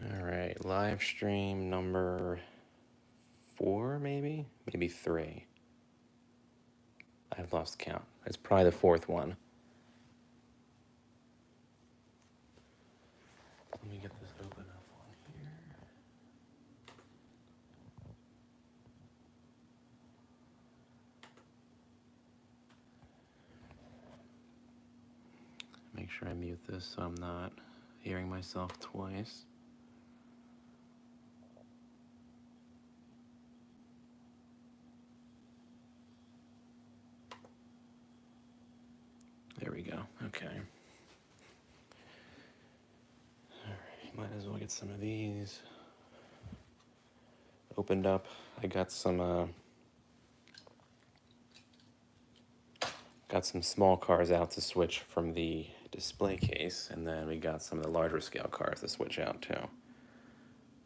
All right, live stream number 4, maybe 3. I've lost count. It's probably the 4th one. Let me get this open up on here. Make sure I mute this so I'm not hearing myself twice. There we go. Okay. All right, might as well get some of these opened up. I got some small cars out to switch from the display case, and then we got some of the larger scale cars to switch out too.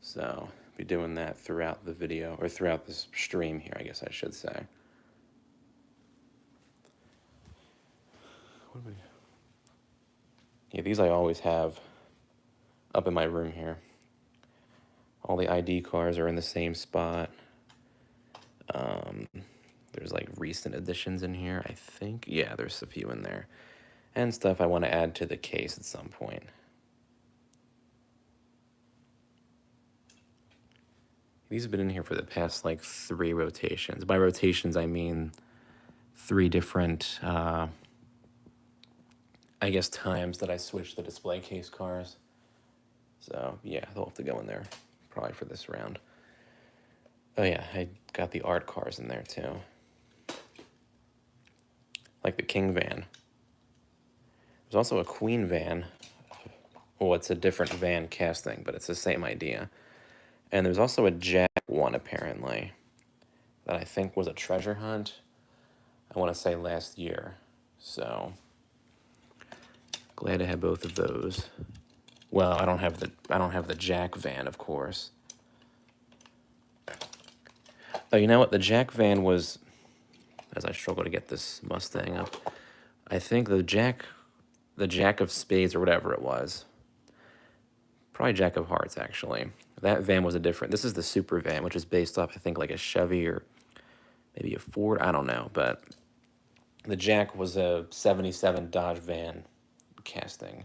So be doing that throughout the video, or throughout this stream here, I guess I should say. What do we... Yeah, these I always have up in my room here. All the ID cars are in the same spot. There's like recent additions in here, I think. Yeah, there's a few in there. And stuff I want to add to the case at some point. These have been in here for the past like 3 rotations. By rotations, I mean 3 different, I guess, times that I switched the display case cars. So yeah, they'll have to go in there probably for this round. Oh yeah, I got the art cars in there too. Like the King van. There's also a Queen van. Well, it's a different van casting, but it's the same idea. And there's also a Jack one, apparently, that I think was a treasure hunt, I want to say last year. So, glad to have both of those. Well, I don't have the Jack van, of course. Oh, you know what? The Jack van was, as I struggle to get this Mustang up, I think the Jack of Spades or whatever it was. Probably Jack of Hearts, actually. That van was a different... This is the Super van, which is based off, I think, like a Chevy or maybe a Ford. I don't know, but the Jack was a 77 Dodge van casting.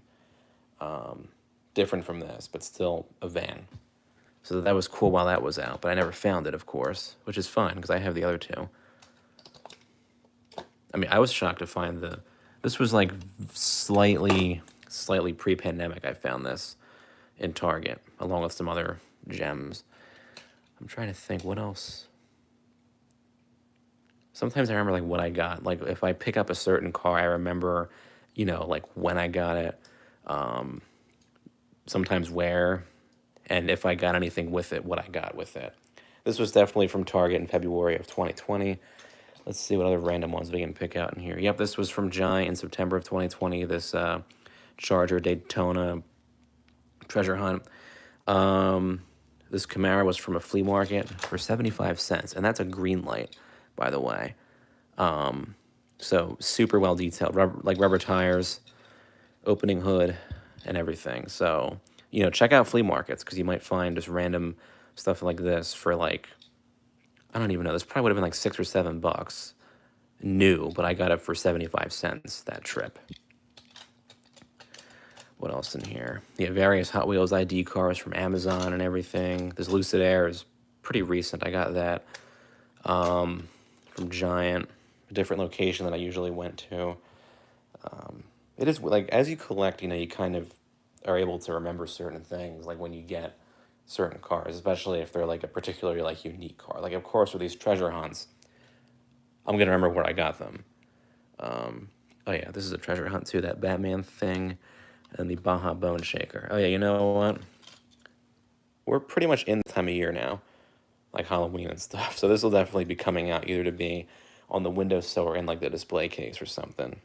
Different from this, but still a van. So that was cool while that was out, but I never found it, of course, which is fine, because I have the other 2. I mean, I was shocked to find this was like slightly pre-pandemic I found this in Target, along with some other gems. I'm trying to think, what else? Sometimes I remember like what I got. Like if I pick up a certain car, I remember, you know, like when I got it, sometimes where, and if I got anything with it, what I got with it. This was definitely from Target in February of 2020. Let's see what other random ones we can pick out in here. Yep, this was from Giant in September of 2020, this Charger Daytona treasure hunt. This Camaro was from a flea market for 75 cents, and that's a green light, by the way. So super well detailed, rubber tires, opening hood, and everything. So, you know, check out flea markets, because you might find just random stuff like this for like, I don't even know, this probably would have been like $6 or $7 new, but I got it for 75 cents that trip. What else in here? Yeah, various Hot Wheels ID cars from Amazon and everything. This Lucid Air is pretty recent. I got that from Giant, a different location than I usually went to. It is like, as you collect, you know, you kind of are able to remember certain things, like when you get certain cars, especially if they're like a particularly like unique car. Like, of course, with these treasure hunts, I'm gonna remember where I got them. Oh yeah, this is a treasure hunt too, that Batman thing, and the Baja Bone Shaker. Oh yeah, you know what? We're pretty much in the time of year now, like Halloween and stuff. So this will definitely be coming out either to be on the windowsill or in like the display case or something.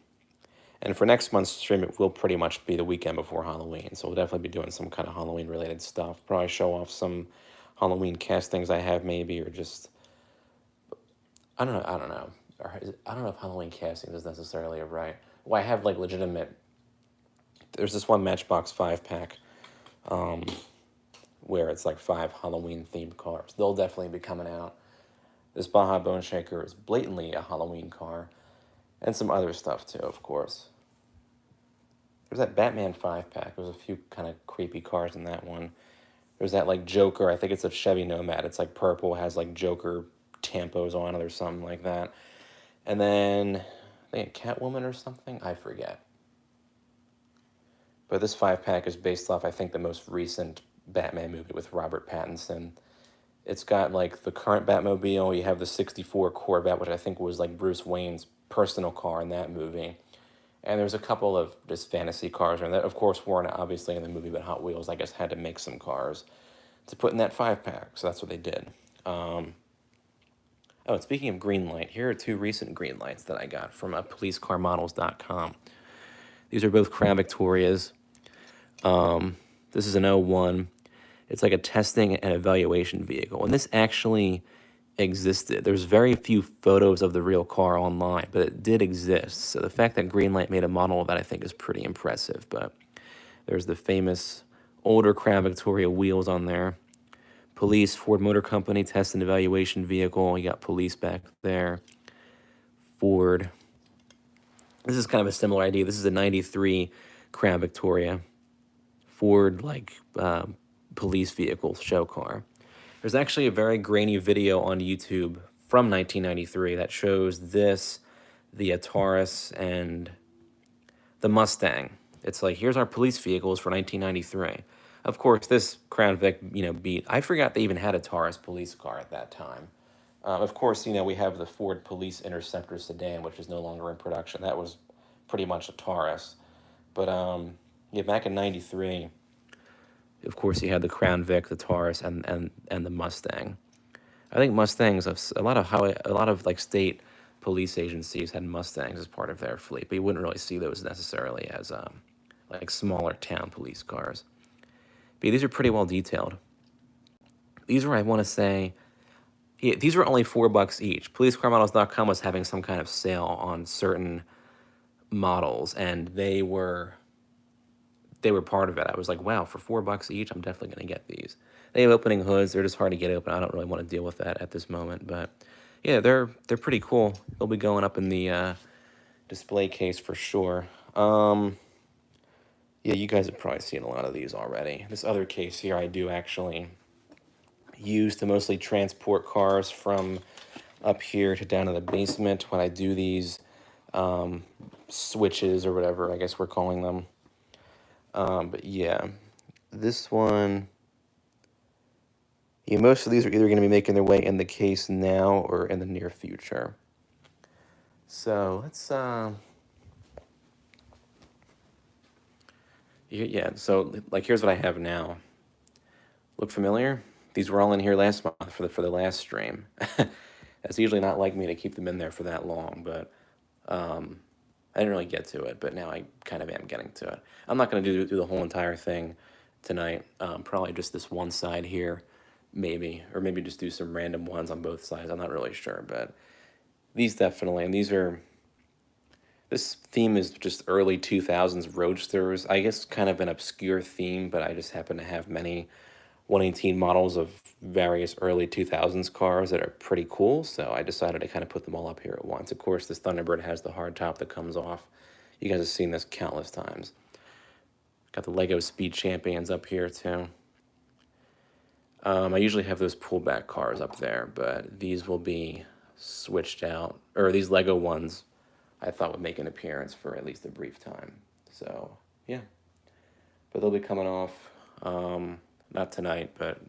And for next month's stream, it will pretty much be the weekend before Halloween. So we'll definitely be doing some kind of Halloween-related stuff. Probably show off some Halloween castings I have maybe, or just... I don't know. I don't know if Halloween castings is necessarily a right... Well, I have like legitimate... There's this one Matchbox 5-pack where it's like 5 Halloween themed cars. They'll definitely be coming out. This Baja Bone Shaker is blatantly a Halloween car, and some other stuff too, of course. There's that Batman 5-pack. There's a few kind of creepy cars in that one. There's that like Joker, I think it's a Chevy Nomad. It's like purple, has like Joker tampos on it or something like that. And then I think a Catwoman or something, I forget. But this 5-pack is based off, I think, the most recent Batman movie with Robert Pattinson. It's got like the current Batmobile. You have the '64 Corvette, which I think was like Bruce Wayne's personal car in that movie. And there's a couple of just fantasy cars, and that of course weren't obviously in the movie, but Hot Wheels, I guess, had to make some cars to put in that 5-pack. So that's what they did. Oh, and speaking of green light, here are 2 recent green lights that I got from policecarmodels.com. These are both Crown Victorias. This is an '01. It's like a testing and evaluation vehicle. And this actually existed. There's very few photos of the real car online, but it did exist. So the fact that Greenlight made a model of that, I think, is pretty impressive. But there's the famous older Crown Victoria wheels on there. Police, Ford Motor Company, test and evaluation vehicle. You got police back there. Ford. This is kind of a similar idea. This is a '93 Crown Victoria. Ford, like, police vehicle show car. There's actually a very grainy video on YouTube from 1993 that shows this, the Taurus, and the Mustang. It's like, here's our police vehicles for 1993. Of course, this Crown Vic, beat. I forgot they even had a Taurus police car at that time. Of course, we have the Ford Police Interceptor sedan, which is no longer in production. That was pretty much a Taurus. But yeah, back in '93, of course, you had the Crown Vic, the Taurus, and the Mustang. I think Mustangs, a lot of like state police agencies had Mustangs as part of their fleet, but you wouldn't really see those necessarily as like smaller town police cars. But yeah, these are pretty well detailed. These were, I want to say, yeah, these were only $4 each. PoliceCarModels.com was having some kind of sale on certain models, and they were part of it. I was like, wow, for $4 each, I'm definitely going to get these. They have opening hoods. They're just hard to get open. I don't really want to deal with that at this moment. But yeah, they're pretty cool. They'll be going up in the display case for sure. Yeah, you guys have probably seen a lot of these already. This other case here I do actually use to mostly transport cars from up here to down to the basement when I do these switches or whatever, I guess we're calling them. But yeah, this one, yeah, most of these are either going to be making their way in the case now or in the near future. So let's, yeah, so like here's what I have now. Look familiar? These were all in here last month for the last stream. That's usually not like me to keep them in there for that long, but I didn't really get to it, but now I kind of am getting to it. I'm not going to do the whole entire thing tonight. Probably just this one side here, maybe, or maybe just do some random ones on both sides. I'm not really sure, but these definitely, and this theme is just early 2000s roadsters. I guess kind of an obscure theme, but I just happen to have many 118 models of various early 2000s cars that are pretty cool, so I decided to kind of put them all up here at once. Of course, this Thunderbird has the hard top that comes off. You guys have seen this countless times. Got the Lego Speed Champions up here, too. I usually have those pullback cars up there, but these will be switched out, or these Lego ones I thought would make an appearance for at least a brief time. So, yeah. But they'll be coming off. Not tonight, but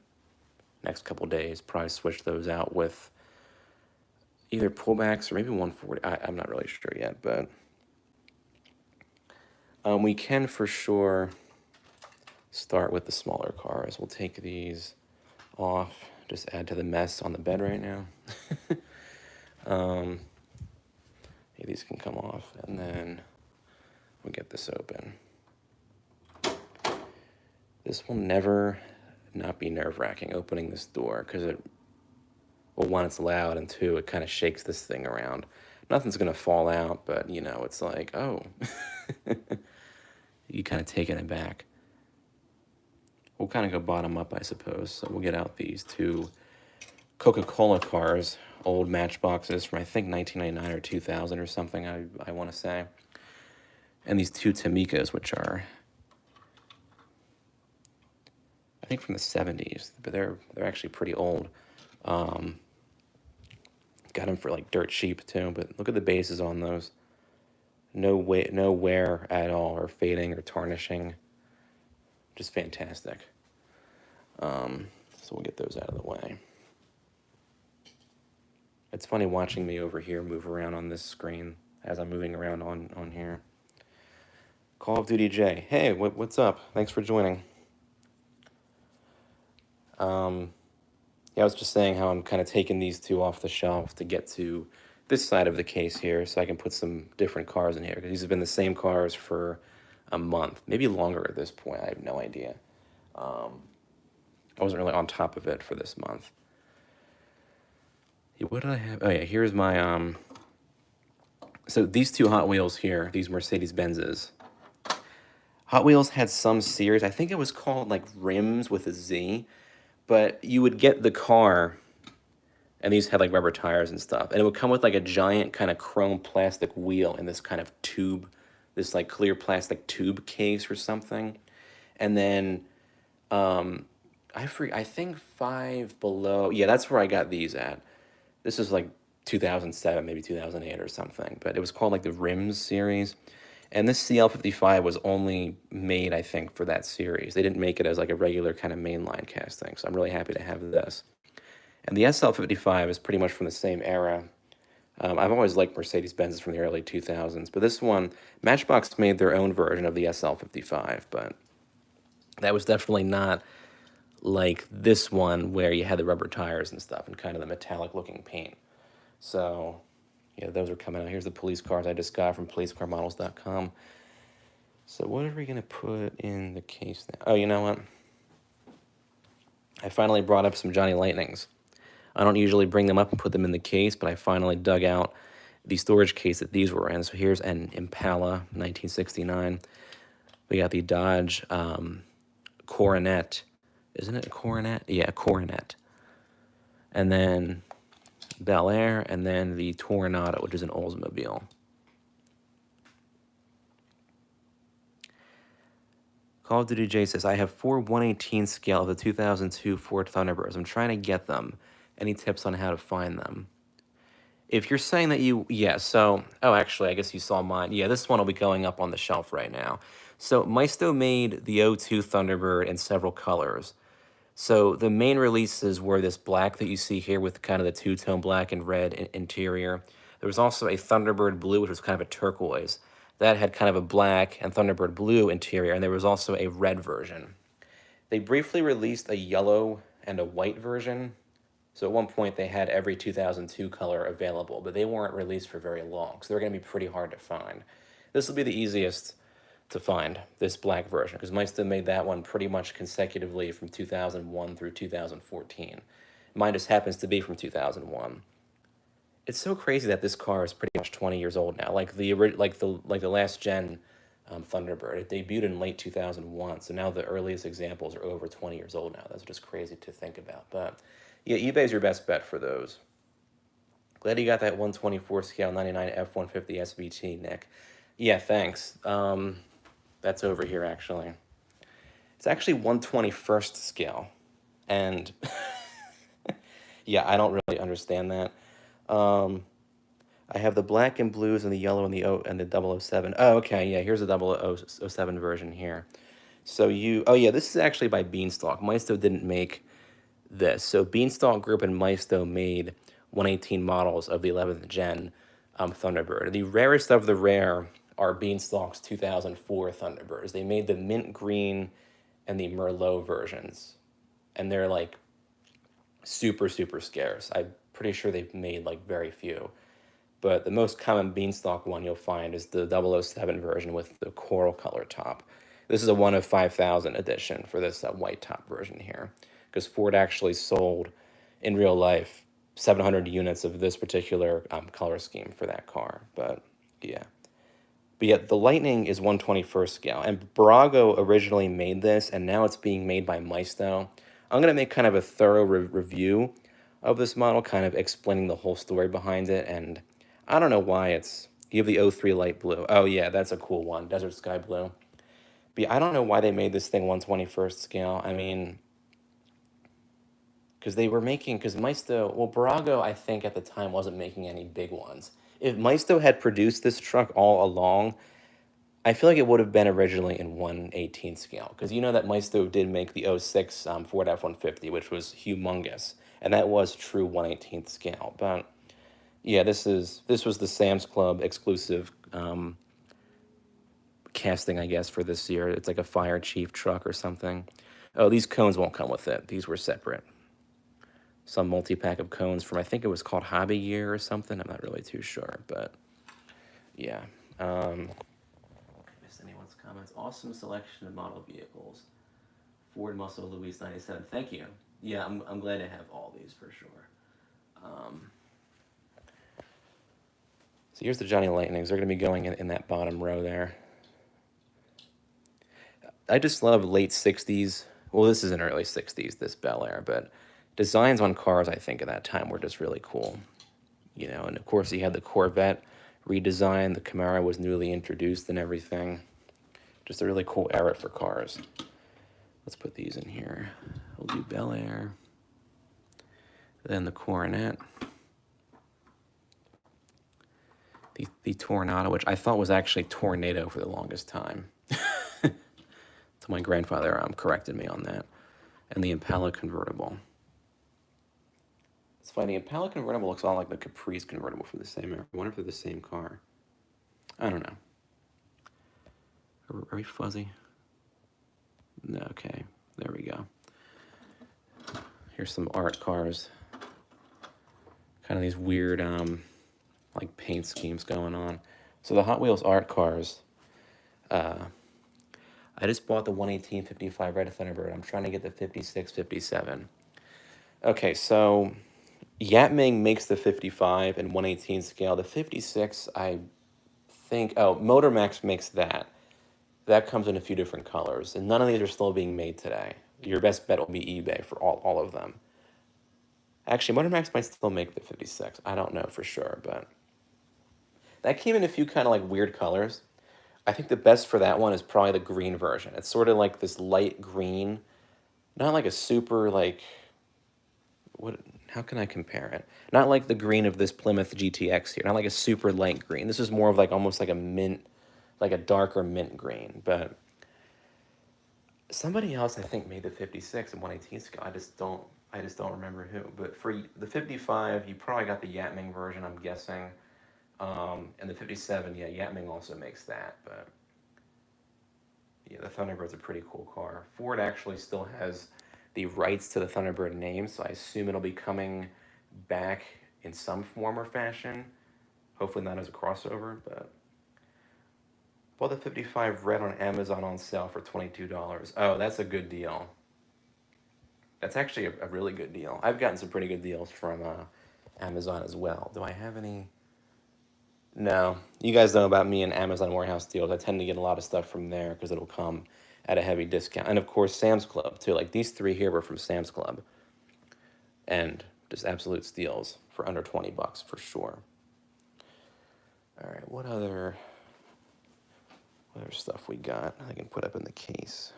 next couple days. Probably switch those out with either pullbacks or maybe 140. I'm not really sure yet, but we can for sure start with the smaller cars. We'll take these off, just add to the mess on the bed right now. Yeah, these can come off, and then we'll get this open. This will never not be nerve-wracking opening this door, because well, one, it's loud, and two, it kind of shakes this thing around. Nothing's gonna fall out, but it's like, oh, you kind of taken it back. we'll kind of go bottom up, I suppose. So we'll get out these two Coca-Cola cars, old matchboxes from I think 1999 or 2000 or something, I want to say. And these two Tamicas, which are, I think, from the 70s, but they're actually pretty old. Got them for like dirt cheap too, but look at the bases on those. No wear at all, or fading or tarnishing. Just fantastic. So we'll get those out of the way. It's funny watching me over here move around on this screen as I'm moving around on here. Call of Duty J. Hey, what's up? Thanks for joining. Yeah, I was just saying how I'm kind of taking these two off the shelf to get to this side of the case here so I can put some different cars in here, because these have been the same cars for a month, maybe longer at this point. I have no idea. I wasn't really on top of it for this month. What did I have? Oh yeah, here's my so these two Hot Wheels here, these Mercedes-Benzes. Hot Wheels had some series, I think it was called like Rims with a Z, but you would get the car, and these had like rubber tires and stuff, and it would come with like a giant kind of chrome plastic wheel in this kind of tube, this like clear plastic tube case or something. And then I think Five Below, yeah, that's where I got these at. This is like 2007, maybe 2008 or something, but it was called like the Rims series. And this CL55 was only made, I think, for that series. They didn't make it as like a regular kind of mainline casting, so I'm really happy to have this. And the SL55 is pretty much from the same era. I've always liked Mercedes-Benzes from the early 2000s, but this one, Matchbox made their own version of the SL55, but that was definitely not like this one where you had the rubber tires and stuff and kind of the metallic-looking paint. So, yeah, those are coming out. Here's the police cars I just got from policecarmodels.com. So what are we going to put in the case now? Oh, you know what? I finally brought up some Johnny Lightnings. I don't usually bring them up and put them in the case, but I finally dug out the storage case that these were in. So here's an Impala 1969. We got the Dodge Coronet. Isn't it a Coronet? Yeah, Coronet. And then Bel Air, and then the Toronado, which is an Oldsmobile. Call of Duty J says, I have 4 1/18 scale of the 2002 Ford Thunderbirds. I'm trying to get them. Any tips on how to find them? If you're saying that actually, I guess you saw mine. Yeah, this one will be going up on the shelf right now. So Maisto made the '02 Thunderbird in several colors. So the main releases were this black that you see here with kind of the two-tone black and red interior. There was also a Thunderbird blue, which was kind of a turquoise. That had kind of a black and Thunderbird blue interior, and there was also a red version. They briefly released a yellow and a white version. So at one point they had every 2002 color available, but they weren't released for very long, so they're going to be pretty hard to find. This will be the easiest to find, this black version, because Maisto made that one pretty much consecutively from 2001 through 2014. Mine just happens to be from 2001. It's so crazy that this car is pretty much 20 years old now. Like the last gen Thunderbird, it debuted in late 2001, so now the earliest examples are over 20 years old now. That's just crazy to think about. But yeah, eBay's your best bet for those. Glad you got that 124 scale 99 F-150 SVT, Nick. Yeah, thanks. That's over here, actually. It's actually 121st scale. And yeah, I don't really understand that. I have the black and blues and the yellow and the 007. Oh, okay, yeah, here's the 007 version here. So this is actually by Beanstalk. Maisto didn't make this. So Beanstalk Group and Maisto made 118 models of the 11th gen Thunderbird. The rarest of the rare are Beanstalk's 2004 Thunderbirds. They made the mint green and the Merlot versions, and they're like super, super scarce. I'm pretty sure they've made like very few. But the most common Beanstalk one you'll find is the 007 version with the coral color top. This is a 1 of 5,000 edition for this white top version here, because Ford actually sold in real life 700 units of this particular color scheme for that car. But yeah, But yet the Lightning is 1/21st scale, and Barago originally made this, and now it's being made by Maisto. I'm going to make kind of a thorough review of this model, kind of explaining the whole story behind it, and I don't know why it's... You have the O3 light blue. Oh yeah, that's a cool one, Desert Sky Blue. But yeah, I don't know why they made this thing 1/21st scale. I mean, because they were making... Because Maisto... Well, Barago, I think, at the time wasn't making any big ones. If Maisto had produced this truck all along, I feel like it would have been originally in 1/18 scale, because you know that Maisto did make the '06 Ford F-150, which was humongous, and that was true 1/18 scale. But yeah, this was the Sam's Club exclusive casting, I guess, for this year. It's like a fire chief truck or something. Oh, these cones won't come with it. These were separate. Some multi-pack of cones from, I think it was called Hobby Year or something. I'm not really too sure, but yeah. Missed anyone's comments? Awesome selection of model vehicles. Ford Muscle Louise 97. Thank you. Yeah, I'm glad to have all these for sure. So here's the Johnny Lightnings. They're going to be going in that bottom row there. I just love late 60s. Well, this isn't early 60s, this Bel Air, but designs on cars, I think, at that time were just really cool. You know, and of course, you had the Corvette redesign. The Camaro was newly introduced and everything. Just a really cool era for cars. Let's put these in here. We'll do Bel Air. Then the Coronet. The Tornado, which I thought was actually Tornado for the longest time. So my grandfather corrected me on that. And the Impala convertible. It's funny, the Impala convertible looks a lot like the Caprice convertible from the same era. I wonder if they're the same car. I don't know. Are we fuzzy? No, okay, there we go. Here's some art cars. Kind of these weird, like paint schemes going on. So the Hot Wheels art cars, I just bought the 1/18/55 Red Thunderbird. I'm trying to get the 56/57. Okay, so Yatming makes the 55 in 1/18 scale. The 56, I think, oh, Motormax makes that. That comes in a few different colors, and none of these are still being made today. Your best bet will be eBay for all of them. Actually, Motormax might still make the 56. I don't know for sure, but that came in a few kind of like weird colors. I think the best for that one is probably the green version. It's sort of like this light green, not like a super like, what? How can I compare it? Not like the green of this Plymouth GTX here, not like a super light green. This is more of like almost like a mint, like a darker mint green, but somebody else I think made the 56 in 1/18 scale. I just don't remember who. But for the 55, you probably got the Yatming version, I'm guessing. And the 57, yeah, Yatming also makes that. But yeah, the Thunderbird's a pretty cool car. Ford actually still has the rights to the Thunderbird name, so I assume it'll be coming back in some form or fashion. Hopefully not as a crossover, but bought the 55 red on Amazon on sale for $22. Oh, that's a good deal. That's actually a really good deal. I've gotten some pretty good deals from Amazon as well. Do I have any? No. You guys know about me and Amazon warehouse deals. I tend to get a lot of stuff from there because it'll come at a heavy discount. And of course, Sam's Club too. Like these three here were from Sam's Club. And just absolute steals for under 20 bucks for sure. All right, what other stuff we got I can put up in the case?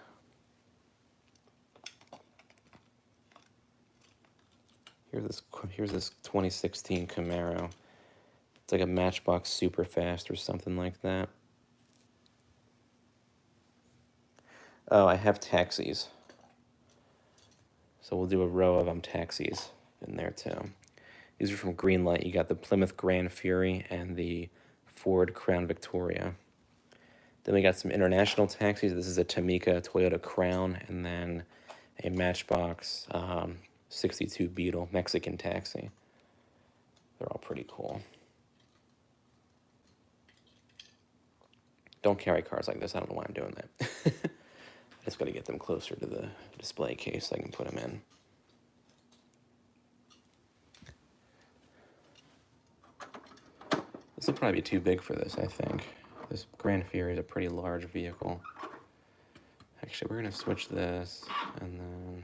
Here's this 2016 Camaro. It's like a Matchbox Super Fast or something like that. Oh, I have taxis. So we'll do a row of taxis in there too. These are from Greenlight. You got the Plymouth Grand Fury and the Ford Crown Victoria. Then we got some international taxis. This is a Tamika Toyota Crown, and then a Matchbox 62 Beetle Mexican taxi. They're all pretty cool. Don't carry cars like this. I don't know why I'm doing that. I just got to get them closer to the display case so I can put them in. This will probably be too big for this, I think. This Grand Fury is a pretty large vehicle. Actually, we're going to switch this, and then...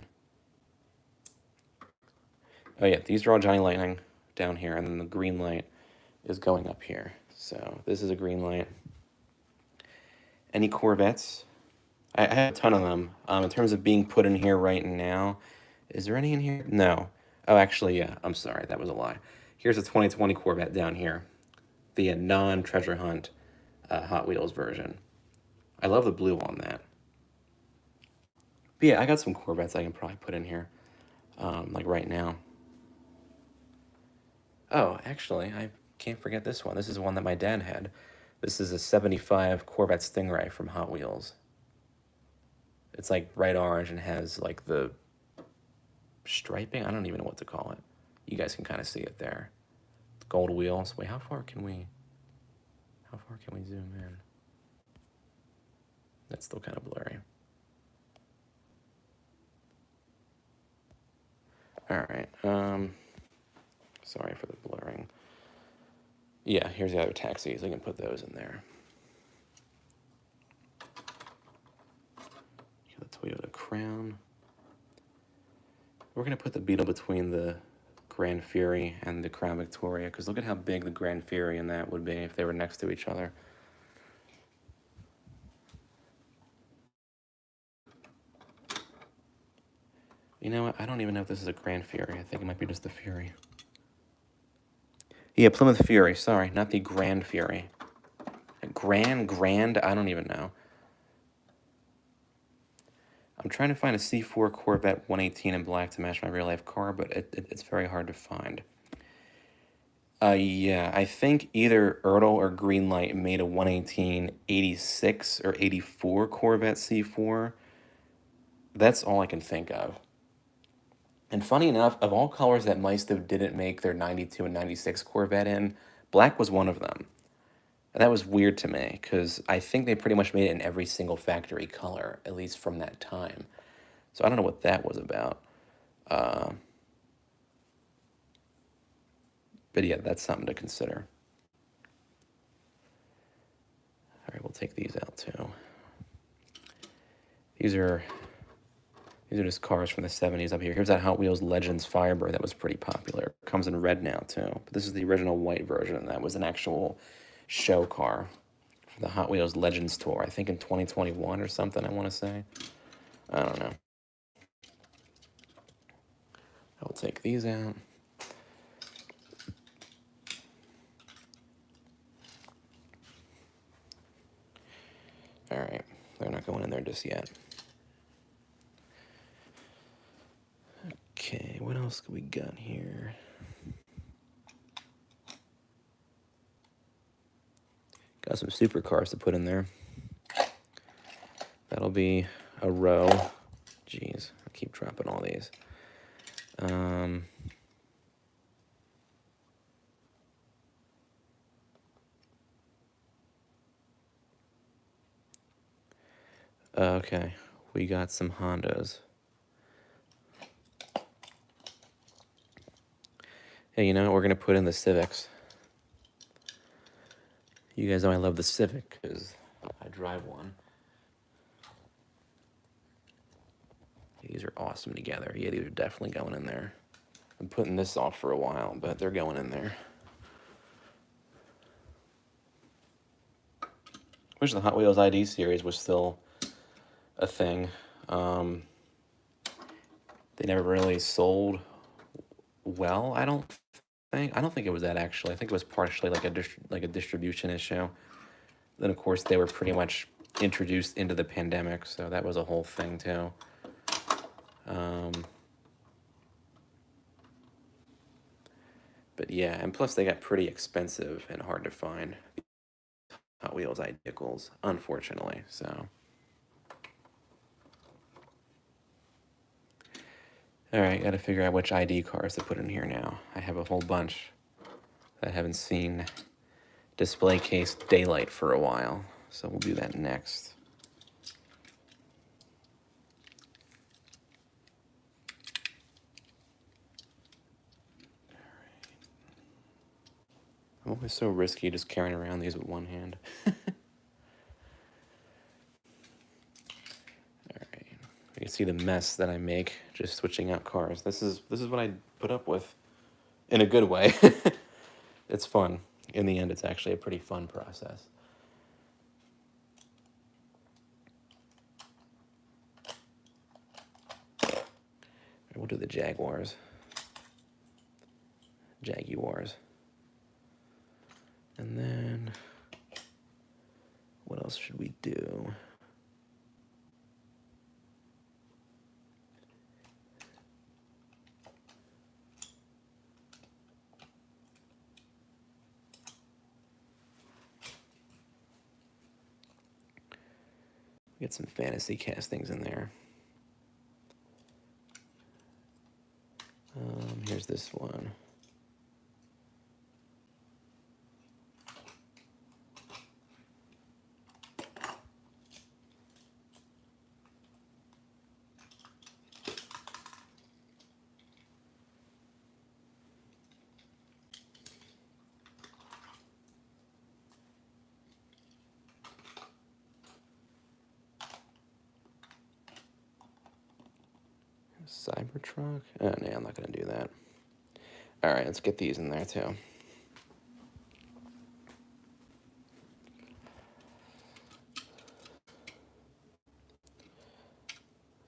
Oh yeah, these are all Johnny Lightning down here, and then the green light is going up here. So this is a green light. Any Corvettes? I have a ton of them. In terms of being put in here right now, is there any in here? No. Oh, actually, yeah. I'm sorry. That was a lie. Here's a 2020 Corvette down here. The non-Treasure Hunt Hot Wheels version. I love the blue on that. But yeah, I got some Corvettes I can probably put in here, like right now. Oh, actually, I can't forget this one. This is one that my dad had. This is a 75 Corvette Stingray from Hot Wheels. It's like bright orange and has like the striping. I don't even know what to call it. You guys can kind of see it there. Gold wheels. Wait, how far can we zoom in? That's still kind of blurry. All right. Sorry for the blurring. Yeah, here's the other taxis. I can put those in there. The Toyota Crown. We're going to put the Beetle between the Grand Fury and the Crown Victoria, because look at how big the Grand Fury and that would be if they were next to each other. You know what? I don't even know if this is a Grand Fury. I think it might be just the Fury. Yeah, Plymouth Fury. Sorry, not the Grand Fury. Grand? I don't even know. I'm trying to find a C4 Corvette 118 in black to match my real-life car, but it's very hard to find. Yeah, I think either Ertl or Greenlight made a 118 86 or 84 Corvette C4. That's all I can think of. And funny enough, of all colors that Maisto didn't make their 92 and 96 Corvette in, black was one of them. And that was weird to me, because I think they pretty much made it in every single factory color, at least from that time. So I don't know what that was about. But yeah, that's something to consider. All right, we'll take these out too. These are just cars from the 70s up here. Here's that Hot Wheels Legends Firebird that was pretty popular. It comes in red now too. But this is the original white version. That was an actual show car for the Hot Wheels Legends Tour. I think in 2021 or something, I want to say. I don't know. I will take these out. All right, they're not going in there just yet. Okay, what else we got here? Got some supercars to put in there. That'll be a row. Jeez, I keep dropping all these. Okay, we got some Hondas. Hey, you know what? We're going to put in the Civics. You guys know I love the Civic because I drive one. These are awesome together. Yeah, these are definitely going in there. I'm putting this off for a while, but they're going in there. Wish the Hot Wheels ID series was still a thing. They never really sold well, I don't think it was that, actually. I think it was partially like a distribution issue. Then of course they were pretty much introduced into the pandemic, so that was a whole thing too. But yeah, and plus they got pretty expensive and hard to find, Hot Wheels vehicles, unfortunately. So, all right, got to figure out which ID cars to put in here now. I have a whole bunch that I haven't seen display case daylight for a while, so we'll do that next. I'm always so risky just carrying around these with one hand. You can see the mess that I make just switching out cars. This is what I put up with in a good way. It's fun. In the end, it's actually a pretty fun process. We'll do the Jaguars. And then, what else should we do? Get some fantasy castings in there. Here's this one. Cybertruck? Oh, no, I'm not going to do that. All right, let's get these in there too.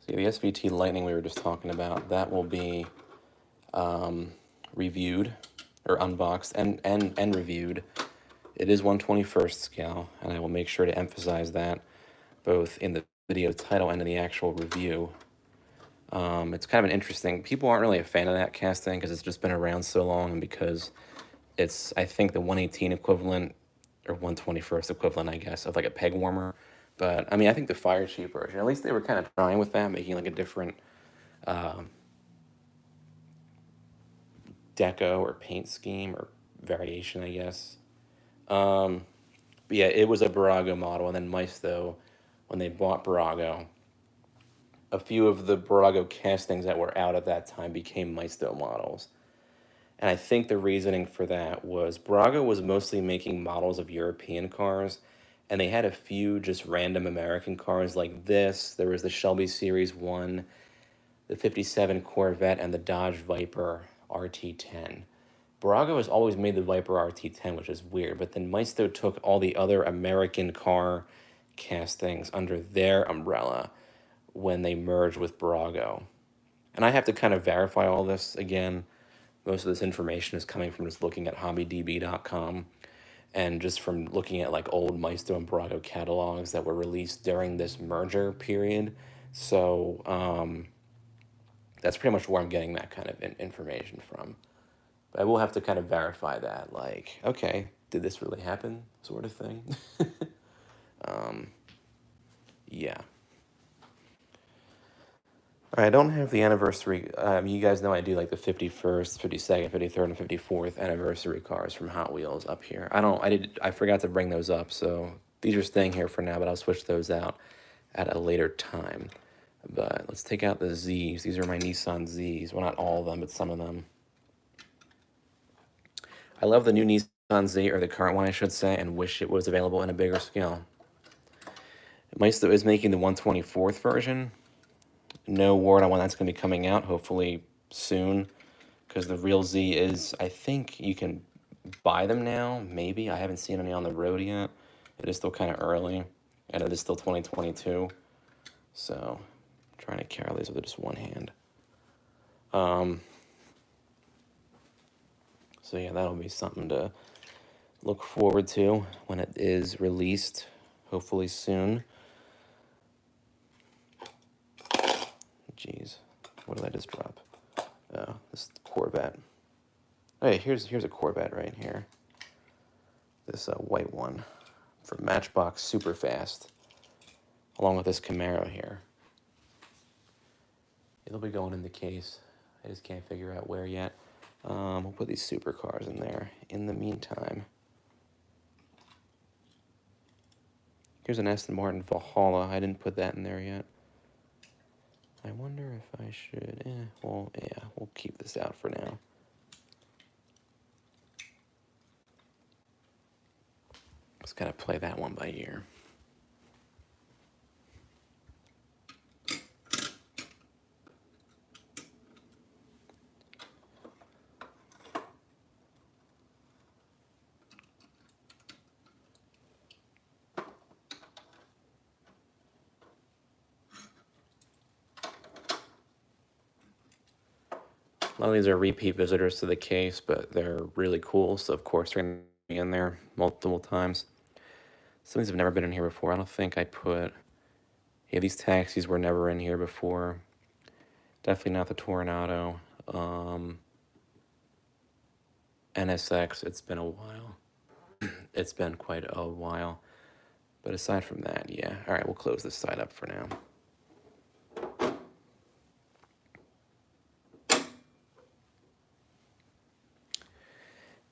See, the SVT Lightning we were just talking about, that will be reviewed or unboxed and reviewed. It is 1/21st scale, and I will make sure to emphasize that both in the video title and in the actual review. It's kind of an interesting, people aren't really a fan of that casting because it's just been around so long, and because it's, I think, the 118 equivalent, or 121st equivalent, I guess, of like a peg warmer. But I mean, I think the Fire Chief version, at least they were kind of trying with that, making like a different deco or paint scheme or variation, I guess. But yeah, it was a Barago model, and then Maisto, when they bought Barago, a few of the Barago castings that were out at that time became Maisto models. And I think the reasoning for that was Barago was mostly making models of European cars, and they had a few just random American cars like this. There was the Shelby Series 1, the 57 Corvette, and the Dodge Viper RT10. Barago has always made the Viper RT10, which is weird, but then Maisto took all the other American car castings under their umbrella when they merged with Barago. And I have to kind of verify all this again. Most of this information is coming from just looking at hobbydb.com and just from looking at like old Maisto and Barago catalogs that were released during this merger period. So that's pretty much where I'm getting that kind of information from. But I will have to kind of verify that, like, okay, did this really happen, sort of thing. Yeah. I don't have the anniversary. You guys know I do like the 51st, 52nd, 53rd, and 54th anniversary cars from Hot Wheels up here. I forgot to bring those up, so these are staying here for now, but I'll switch those out at a later time. But let's take out the Z's. These are my Nissan Z's. Well, not all of them, but some of them. I love the new Nissan Z, or the current one, I should say, and wish it was available in a bigger scale. Maisto is making the 1/24th version. No word on when that's going to be coming out, hopefully soon, because the real Z is, I think you can buy them now, maybe. I haven't seen any on the road yet. It is still kind of early, and it is still 2022. So, I'm trying to carry these with just one hand. So yeah, that'll be something to look forward to when it is released, hopefully soon. Jeez, what did I just drop? Oh, this Corvette. Hey, here's a Corvette right here. This white one from Matchbox Superfast, along with this Camaro here. It'll be going in the case. I just can't figure out where yet. We'll put these supercars in there in the meantime. Here's an Aston Martin Valhalla. I didn't put that in there yet. I wonder if I should, well, yeah, we'll keep this out for now. Let's kind of play that one by ear. A lot of these are repeat visitors to the case, but they're really cool, so of course they're going to be in there multiple times. Some of these have never been in here before. I don't think I put... Yeah, these taxis were never in here before. Definitely not the Toronado. NSX, it's been a while. It's been quite a while. But aside from that, yeah. All right, we'll close this side up for now.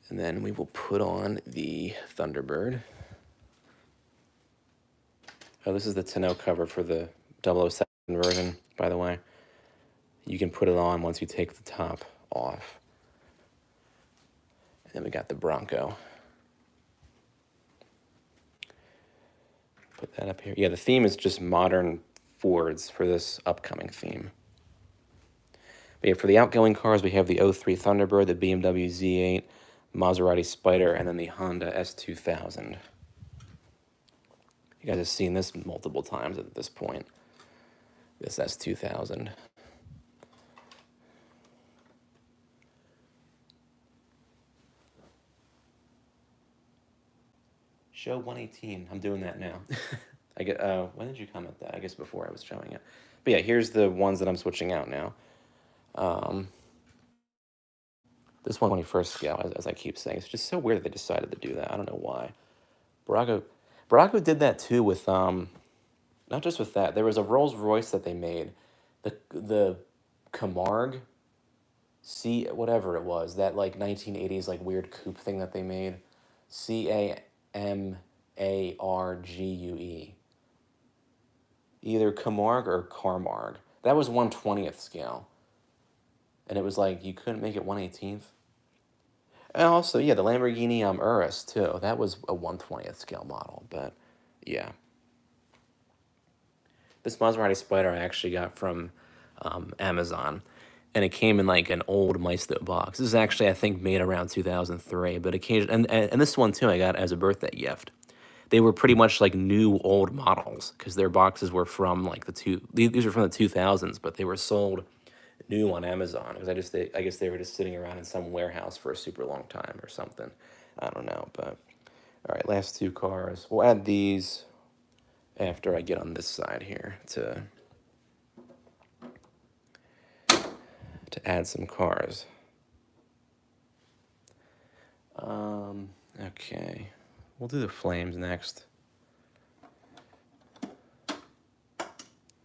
And then we will put on the Thunderbird. Oh, this is the tonneau cover for the 007 version, by the way. You can put it on once you take the top off. And then we got the Bronco. Put that up here. Yeah, the theme is just modern Fords for this upcoming theme. But yeah, for the outgoing cars, we have the 03 Thunderbird, the BMW Z8, Maserati Spider, and then the Honda S2000. You guys have seen this multiple times at this point. This S2000. Show 118. I'm doing that now. I get. When did you comment that? I guess before I was showing it. But yeah, here's the ones that I'm switching out now. This 121st scale, as I keep saying, it's just so weird that they decided to do that. I don't know why. Barago did that too with not just with that. There was a Rolls Royce that they made, the Camargue, whatever it was, that like 1980s like weird coupe thing that they made, Camargue, either Camargue or Carmargue. That was 1/20th scale, and it was like you couldn't make it 1/18th. And also, yeah, the Lamborghini Urus too. That was a 1/20th scale model, but yeah. This Maserati Spider I actually got from Amazon, and it came in like an old Maisto box. This is actually, I think, made around 2003, but and this one too I got as a birthday gift. They were pretty much like new old models because their boxes were from like these were from the 2000s, but they were sold new on Amazon because I guess they were just sitting around in some warehouse for a super long time or something. I don't know, but all right, last two cars. We'll add these after I get on this side here to add some cars. Okay, we'll do the flames next.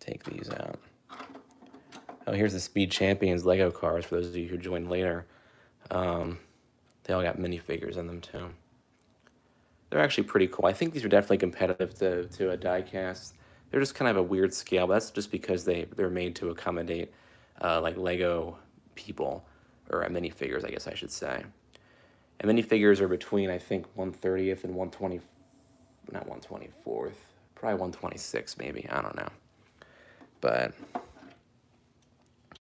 Take these out. Oh, here's the Speed Champions Lego cars for those of you who joined later. They all got minifigures in them too. They're actually pretty cool. I think these are definitely competitive to a diecast. They're just kind of a weird scale, but that's just because they're made to accommodate like Lego people, or minifigures, I guess I should say. And minifigures are between, I think, 1/30th and 1/20, not 1/24th, probably 1/26 maybe, I don't know. But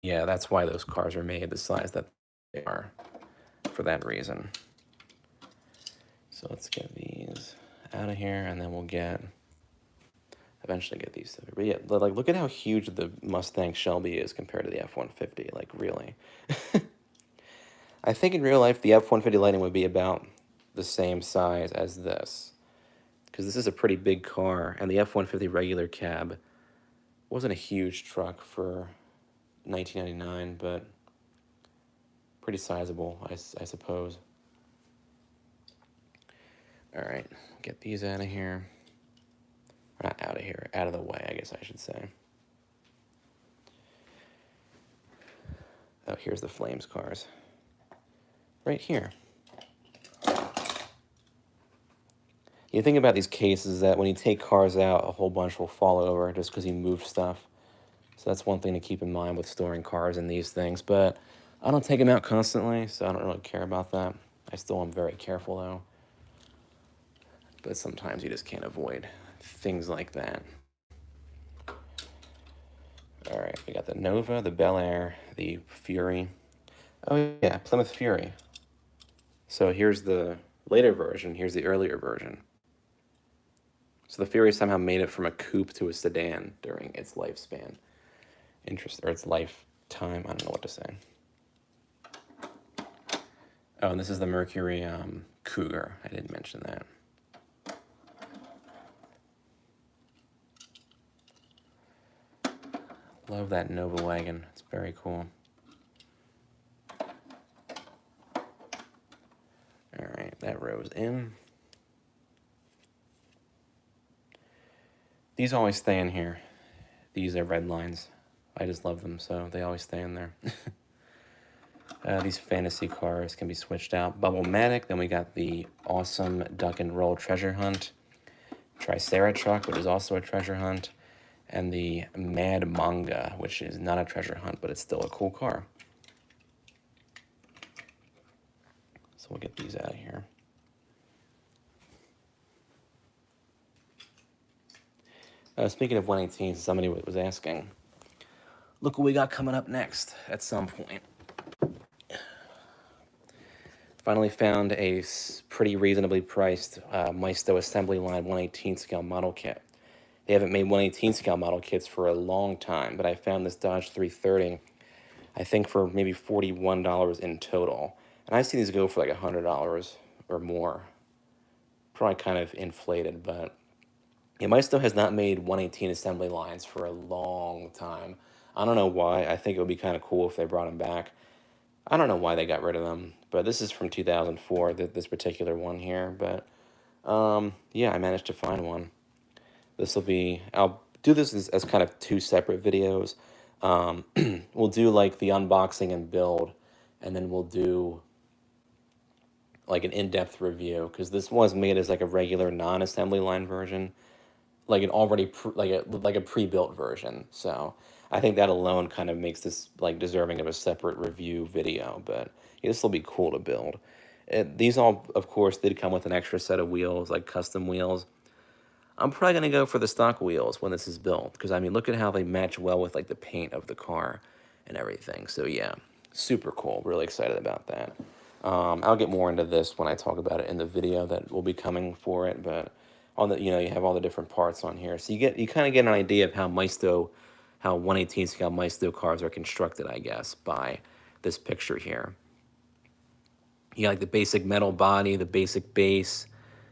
yeah, that's why those cars are made the size that they are, for that reason. So let's get these out of here, and then we'll eventually get these. But yeah, like, look at how huge the Mustang Shelby is compared to the F-150, like, really. I think in real life, the F-150 Lightning would be about the same size as this, because this is a pretty big car, and the F-150 regular cab wasn't a huge truck for 1999, but pretty sizable, I suppose. All right, get these out of here. Not out of here, out of the way, I guess I should say. Oh, here's the Flames cars. Right here. You think about these cases that when you take cars out, a whole bunch will fall over just because you move stuff. So that's one thing to keep in mind with storing cars in these things. But I don't take them out constantly, so I don't really care about that. I still am very careful, though. But sometimes you just can't avoid things like that. All right, we got the Nova, the Bel Air, the Fury. Oh yeah, Plymouth Fury. So here's the later version, here's the earlier version. So the Fury somehow made it from a coupe to a sedan during its lifespan. Or its lifetime, I don't know what to say. Oh, and this is the Mercury Cougar. I didn't mention that. Love that Nova wagon. It's very cool. All right, that row's in. These always stay in here. These are red lines. I just love them, so they always stay in there. These fantasy cars can be switched out. Bubble-matic, then we got the awesome Duck and Roll Treasure Hunt. Triceratruck, which is also a treasure hunt. And the Mad Manga, which is not a treasure hunt, but it's still a cool car. So we'll get these out of here. Speaking of 118, somebody was asking, look what we got coming up next at some point. Finally found a pretty reasonably priced Maisto assembly line 118 scale model kit. They haven't made 118 scale model kits for a long time, but I found this Dodge 330, I think for maybe $41 in total. And I see these go for like $100 or more. Probably kind of inflated, but yeah, Maisto has not made 118 assembly lines for a long time. I don't know why. I think it would be kind of cool if they brought them back. I don't know why they got rid of them, but this is from 2004, this particular one here. But yeah, I managed to find one. This will be, I'll do this as kind of two separate videos. We'll do like the unboxing and build, and then we'll do like an in-depth review, because this was made as like a regular non-assembly line version, like an already like a pre-built version. So I think that alone kind of makes this like deserving of a separate review video. But yeah, this will be cool to build. These all, of course, did come with an extra set of wheels, like custom wheels. I'm probably gonna go for the stock wheels when this is built, because I mean, look at how they match well with like the paint of the car and everything. So yeah, super cool. Really excited about that. I'll get more into this when I talk about it in the video that will be coming for it. But on the, you have all the different parts on here, so you kind of get an idea of how 118 scale Maisto cars are constructed, I guess, by this picture here. You got like the basic metal body, the basic base,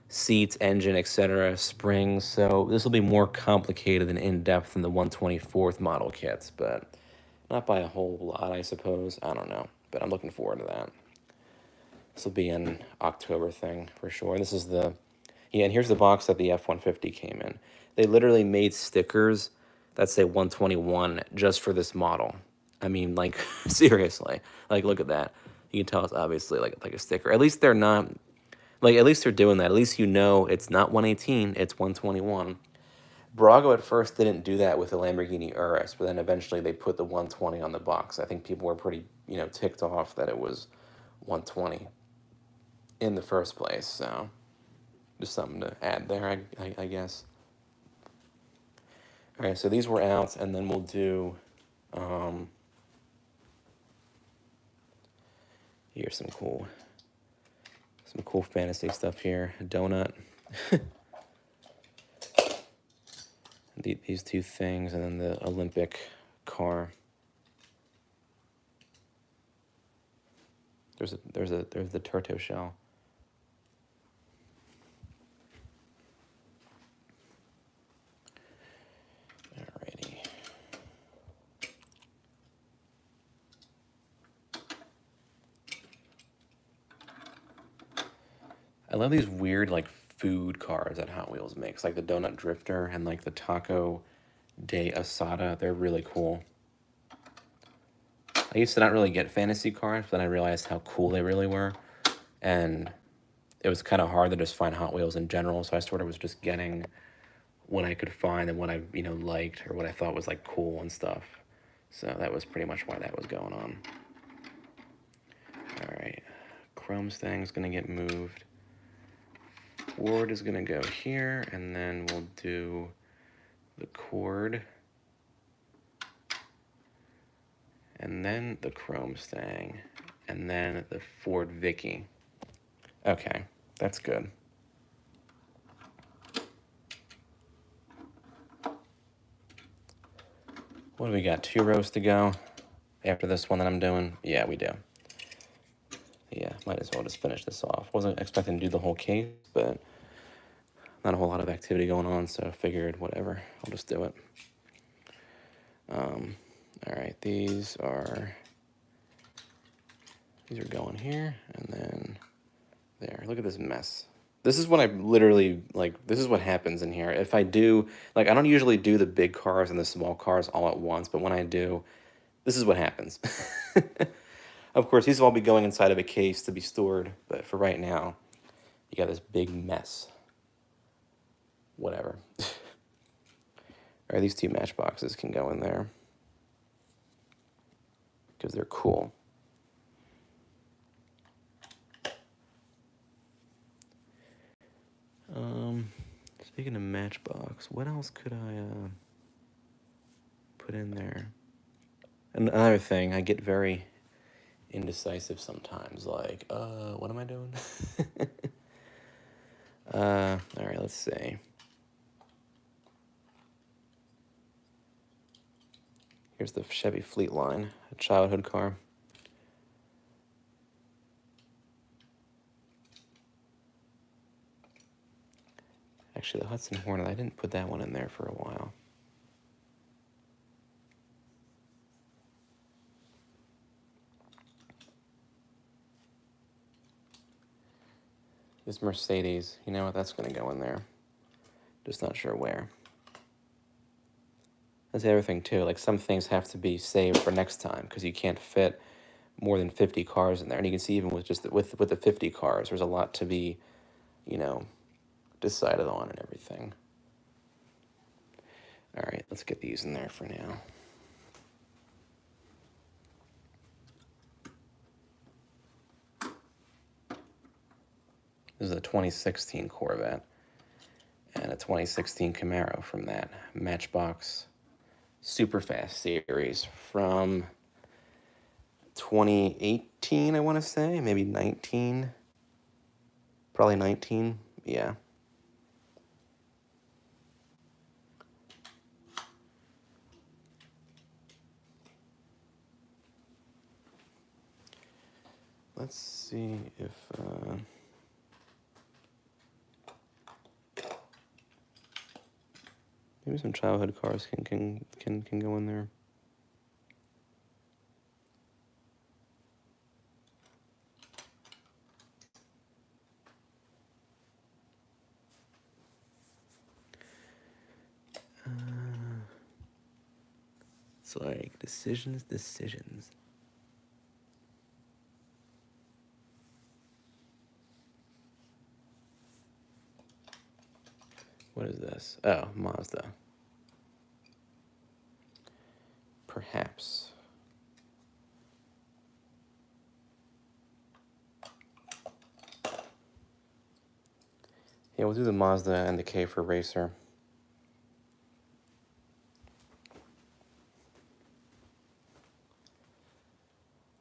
seats, engine, etc., springs. So this will be more complicated and in-depth than the 124th model kits, but not by a whole lot, I suppose. I don't know, but I'm looking forward to that. This will be an October thing for sure. This is the, yeah, and here's the box that the F-150 came in. They literally made stickers that say 121 just for this model. I mean, like, seriously. Like, look at that. You can tell it's obviously like a sticker. At least they're not, like, at least they're doing that. At least you know it's not 118, it's 121. Brago at first didn't do that with the Lamborghini Urus, but then eventually they put the 120 on the box. I think people were pretty, ticked off that it was 120 in the first place, so just something to add there, I guess. All right, so these were out, and then we'll do, here's some cool fantasy stuff here. A donut. These two things, and then the Olympic car. There's the Turto shell. Alrighty. I love these weird like food cars that Hot Wheels makes, like the Donut Drifter and like the Taco de Asada. They're really cool. I used to not really get fantasy cars, but then I realized how cool they really were. And it was kind of hard to just find Hot Wheels in general, so I sort of was just getting what I could find and what I, liked or what I thought was like cool and stuff. So that was pretty much why that was going on. All right, Chrome's thing's gonna get moved. Ford is gonna go here, and then we'll do the cord, and then the Chrome Stang, and then the Ford Vicky. Okay, that's good. What do we got? 2 rows to go after this one that I'm doing? Yeah, we do. Yeah, might as well just finish this off. Wasn't expecting to do the whole case, but not a whole lot of activity going on, so I figured whatever, I'll just do it. All right, these are going here, and then there. Look at this mess. This is what I literally, like, this is what happens in here. If I do, like, I don't usually do the big cars and the small cars all at once, but when I do, this is what happens. Of course, these will all be going inside of a case to be stored, but for right now, you got this big mess. Whatever. All right, these 2 matchboxes can go in there because they're cool. Speaking of Matchbox, what else could I put in there? Another thing, I get very indecisive sometimes. Like, what am I doing? All right, let's see. Here's the Chevy Fleetline, a childhood car. Actually, the Hudson Hornet, I didn't put that one in there for a while. This Mercedes, you know what, that's going to go in there. Just not sure where. That's the other thing, too. Like, some things have to be saved for next time because you can't fit more than 50 cars in there. And you can see even with just with the 50 cars, there's a lot to be, you know, decided on and everything. All right, let's get these in there for now. This is a 2016 Corvette and a 2016 Camaro from that Matchbox Superfast series from 2018, I want to say, maybe 19, probably 19, yeah. Let's see if maybe some childhood cars can go in there. It's like decisions. What is this? Oh, Mazda. Perhaps. Yeah, we'll do the Mazda and the K for Racer.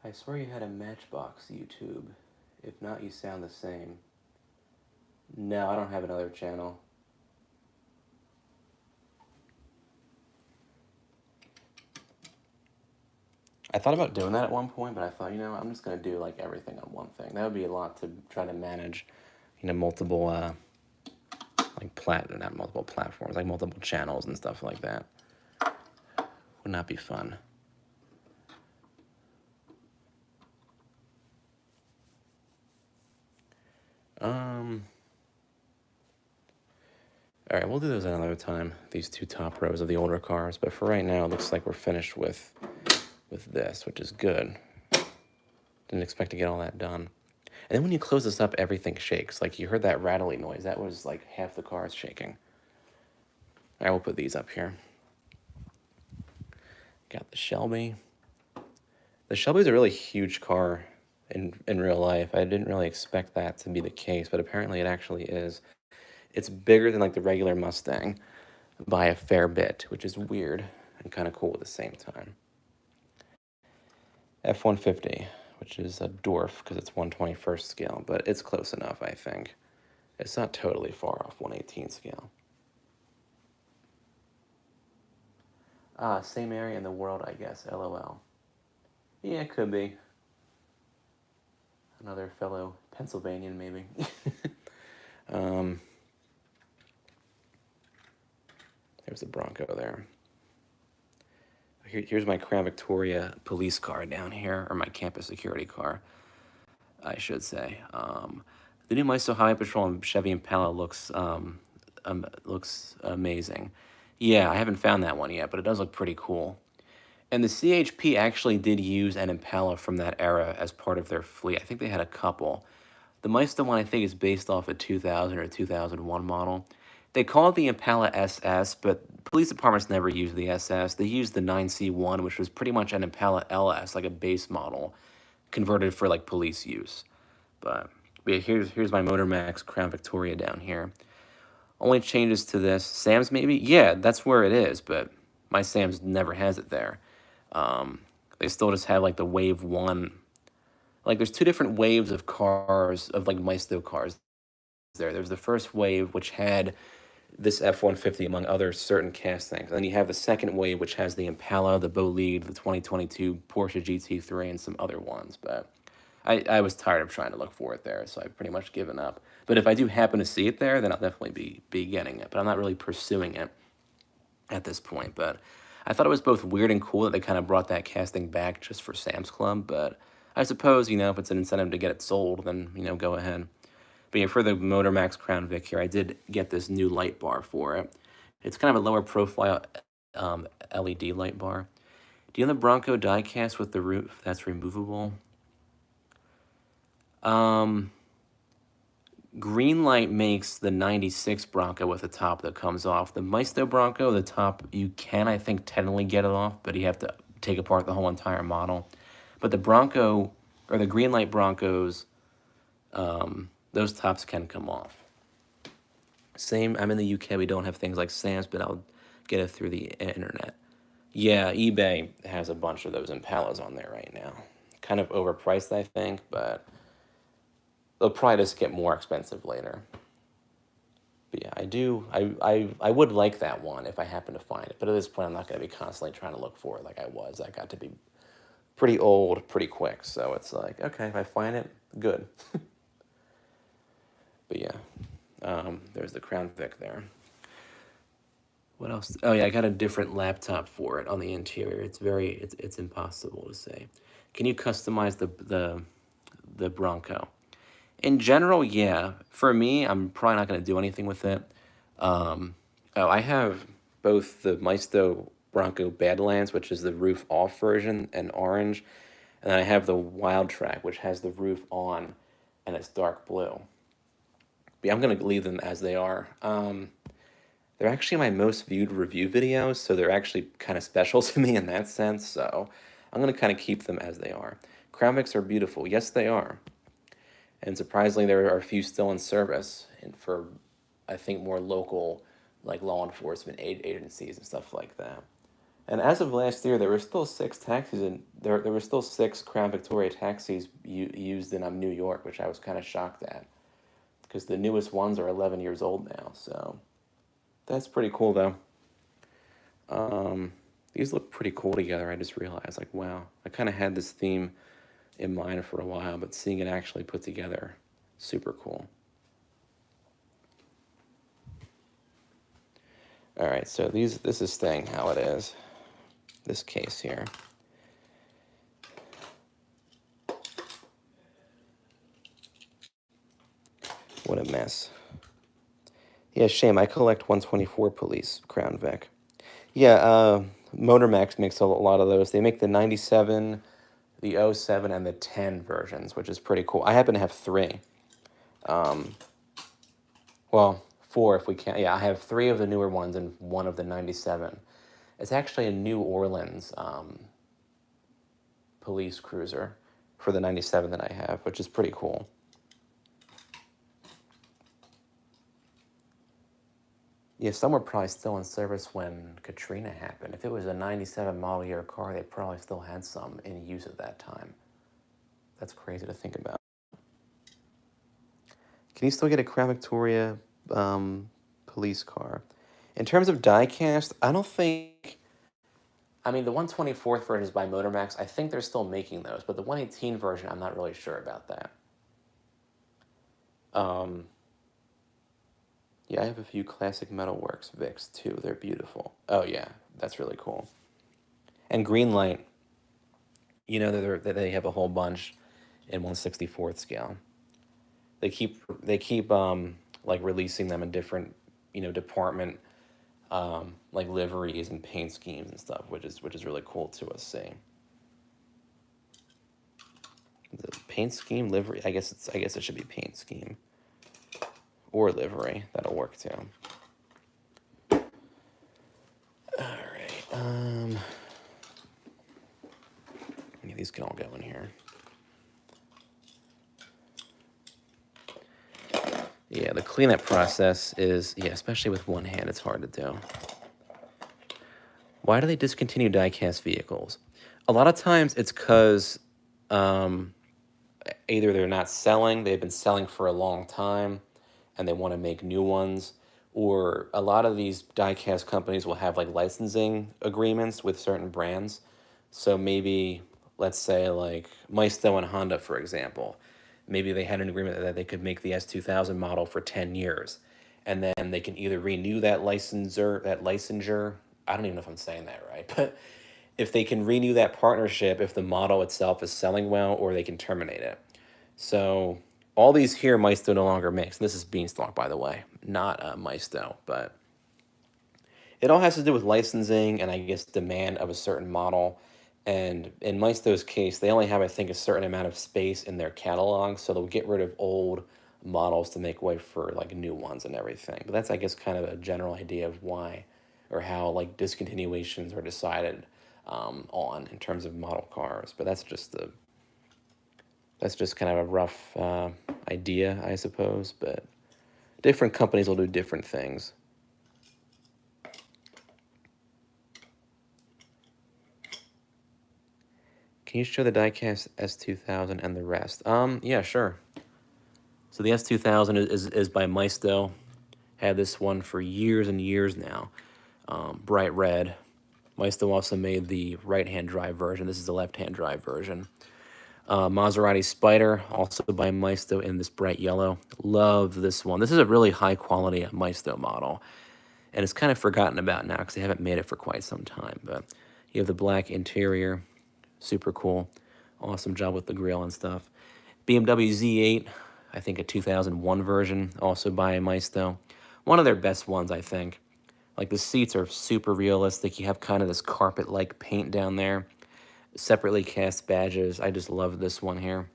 I swear you had a Matchbox YouTube. If not, you sound the same. No, I don't have another channel. I thought about doing that at one point, but I thought, you know, I'm just going to do like everything on one thing. That would be a lot to try to manage, you know, multiple, like not multiple platforms, like multiple channels and stuff like that. Would not be fun. All right, we'll do those another time, these 2 top rows of the older cars, but for right now, it looks like we're finished with this, which is good. Didn't expect to get all that done. And then when you close this up, everything shakes. Like, you heard that rattling noise. That was like half the car is shaking. All right, we'll put these up here. Got the Shelby. The Shelby's a really huge car in real life. I didn't really expect that to be the case, but apparently it actually is. It's bigger than like the regular Mustang by a fair bit, which is weird and kind of cool at the same time. F-150, which is a dwarf because it's 1/21st scale, but it's close enough, I think. It's not totally far off 1/18 scale. Same area in the world, I guess, LOL. Yeah, it could be. Another fellow Pennsylvanian, maybe. um, there's the Bronco there. Here's my Crown Victoria police car down here, or my campus security car, I should say. The new Maisto Highway Patrol and Chevy Impala looks amazing. Yeah, I haven't found that one yet, but it does look pretty cool. And the CHP actually did use an Impala from that era as part of their fleet. I think they had a couple. The Maisto one, I think, is based off a 2000 or 2001 model. They call it the Impala SS, but police departments never used the SS. They used the 9C1, which was pretty much an Impala LS, like a base model, converted for like police use. But yeah, here's my Motor Max Crown Victoria down here. Only changes to this. Sam's maybe? Yeah, that's where it is, but my Sam's never has it there. They still just have like the Wave 1. Like there's two different waves of cars, of like Maisto cars there. There's the first wave, which had this F-150 among other certain castings. And then you have the second wave, which has the Impala, the Bolide, the 2022 Porsche GT3, and some other ones. But I was tired of trying to look for it there, so I've pretty much given up. But if I do happen to see it there, then I'll definitely be getting it. But I'm not really pursuing it at this point. But I thought it was both weird and cool that they kind of brought that casting back just for Sam's Club. But I suppose, if it's an incentive to get it sold, then, go ahead. But yeah, for the Motor Max Crown Vic here, I did get this new light bar for it. It's kind of a lower profile LED light bar. Do you know the Bronco diecast with the roof that's removable? Greenlight makes the 96 Bronco with the top that comes off. The Maisto Bronco, the top, you can, I think, technically get it off, but you have to take apart the whole entire model. But the Bronco, or the Greenlight Broncos, those tops can come off. Same, I'm in the UK, we don't have things like Sam's, but I'll get it through the internet. Yeah, eBay has a bunch of those Impalas on there right now. Kind of overpriced, I think, but they'll probably just get more expensive later. But yeah, I would like that one if I happen to find it. But at this point, I'm not going to be constantly trying to look for it like I was. I got to be pretty old pretty quick. So it's like, okay, if I find it, good. But yeah, there's the Crown Vic there. What else? Oh yeah, I got a different laptop for it on the interior. It's impossible to say. Can you customize the Bronco? In general, yeah. For me, I'm probably not going to do anything with it. I have both the Maisto Bronco Badlands, which is the roof off version, and orange, and then I have the Wild Track, which has the roof on, and it's dark blue. But yeah, I'm going to leave them as they are. They're actually my most viewed review videos, so they're actually kind of special to me in that sense, so I'm going to kind of keep them as they are. Crown Vics are beautiful. Yes, they are. And surprisingly, there are a few still in service and for, I think, more local, like law enforcement agencies and stuff like that. And as of last year, there were still 6 taxis, and there were still 6 Crown Victoria taxis used in New York, which I was kind of shocked at, because the newest ones are 11 years old now. So that's pretty cool, though. These look pretty cool together. I just realized, like, wow, I kind of had this theme in mind for a while, but seeing it actually put together, super cool. All right, so this is staying how it is. This case here. What a mess. Yeah, shame. I collect 124 Police Crown Vic. Yeah, Motor Max makes a lot of those. They make the 97, the 07, and the 10 versions, which is pretty cool. I happen to have 3. Well, 4 if we can. Yeah, I have 3 of the newer ones and 1 of the 97. It's actually a New Orleans police cruiser for the 97 that I have, which is pretty cool. Yeah, some were probably still in service when Katrina happened. If it was a 97 model year car, they probably still had some in use at that time. That's crazy to think about. Can you still get a Crown Victoria police car? In terms of diecast, I don't think... I mean, the 124th version is by Motor Max. I think they're still making those, but the 118 version, I'm not really sure about that. Um, yeah, I have a few Classic Metalworks Vics too. They're beautiful. Oh yeah, that's really cool. And Greenlight, you know, that they have a whole bunch in 1/64th scale. They keep like releasing them in different, department like liveries and paint schemes and stuff, which is really cool to us see. The paint scheme livery. I guess it should be paint scheme or livery. That'll work too. All right. Yeah, these can all go in here. Yeah, the cleanup process is, yeah, especially with one hand, it's hard to do. Why do they discontinue diecast vehicles? A lot of times it's because either they're not selling, they've been selling for a long time, and they want to make new ones, or a lot of these diecast companies will have like licensing agreements with certain brands. So maybe, let's say like Maisto and Honda, for example, maybe they had an agreement that they could make the S2000 model for 10 years, and then they can either renew that licensure. I don't even know if I'm saying that right, but if they can renew that partnership if the model itself is selling well, or they can terminate it. So all these here Maisto no longer makes. And this is Beanstalk, by the way, not Maisto, but it all has to do with licensing and I guess demand of a certain model. And in Maisto's case, they only have, I think, a certain amount of space in their catalog, so they'll get rid of old models to make way for like new ones and everything. But that's, I guess, kind of a general idea of why or how like discontinuations are decided on in terms of model cars. But that's just kind of a rough idea, I suppose. But different companies will do different things. Can you show the diecast S2000 and the rest? Yeah, sure. So the S2000 is by Maisto. Had this one for years and years now. Bright red. Maisto also made the right-hand drive version. This is the left-hand drive version. Maserati Spider, also by Maisto, in this bright yellow. Love this one. This is a really high-quality Maisto model, and it's kind of forgotten about now because they haven't made it for quite some time. But you have the black interior, super cool. Awesome job with the grill and stuff. BMW Z8, I think a 2001 version, also by Maisto. One of their best ones, I think. Like the seats are super realistic. You have kind of this carpet-like paint down there. Separately cast badges. I just love this one here.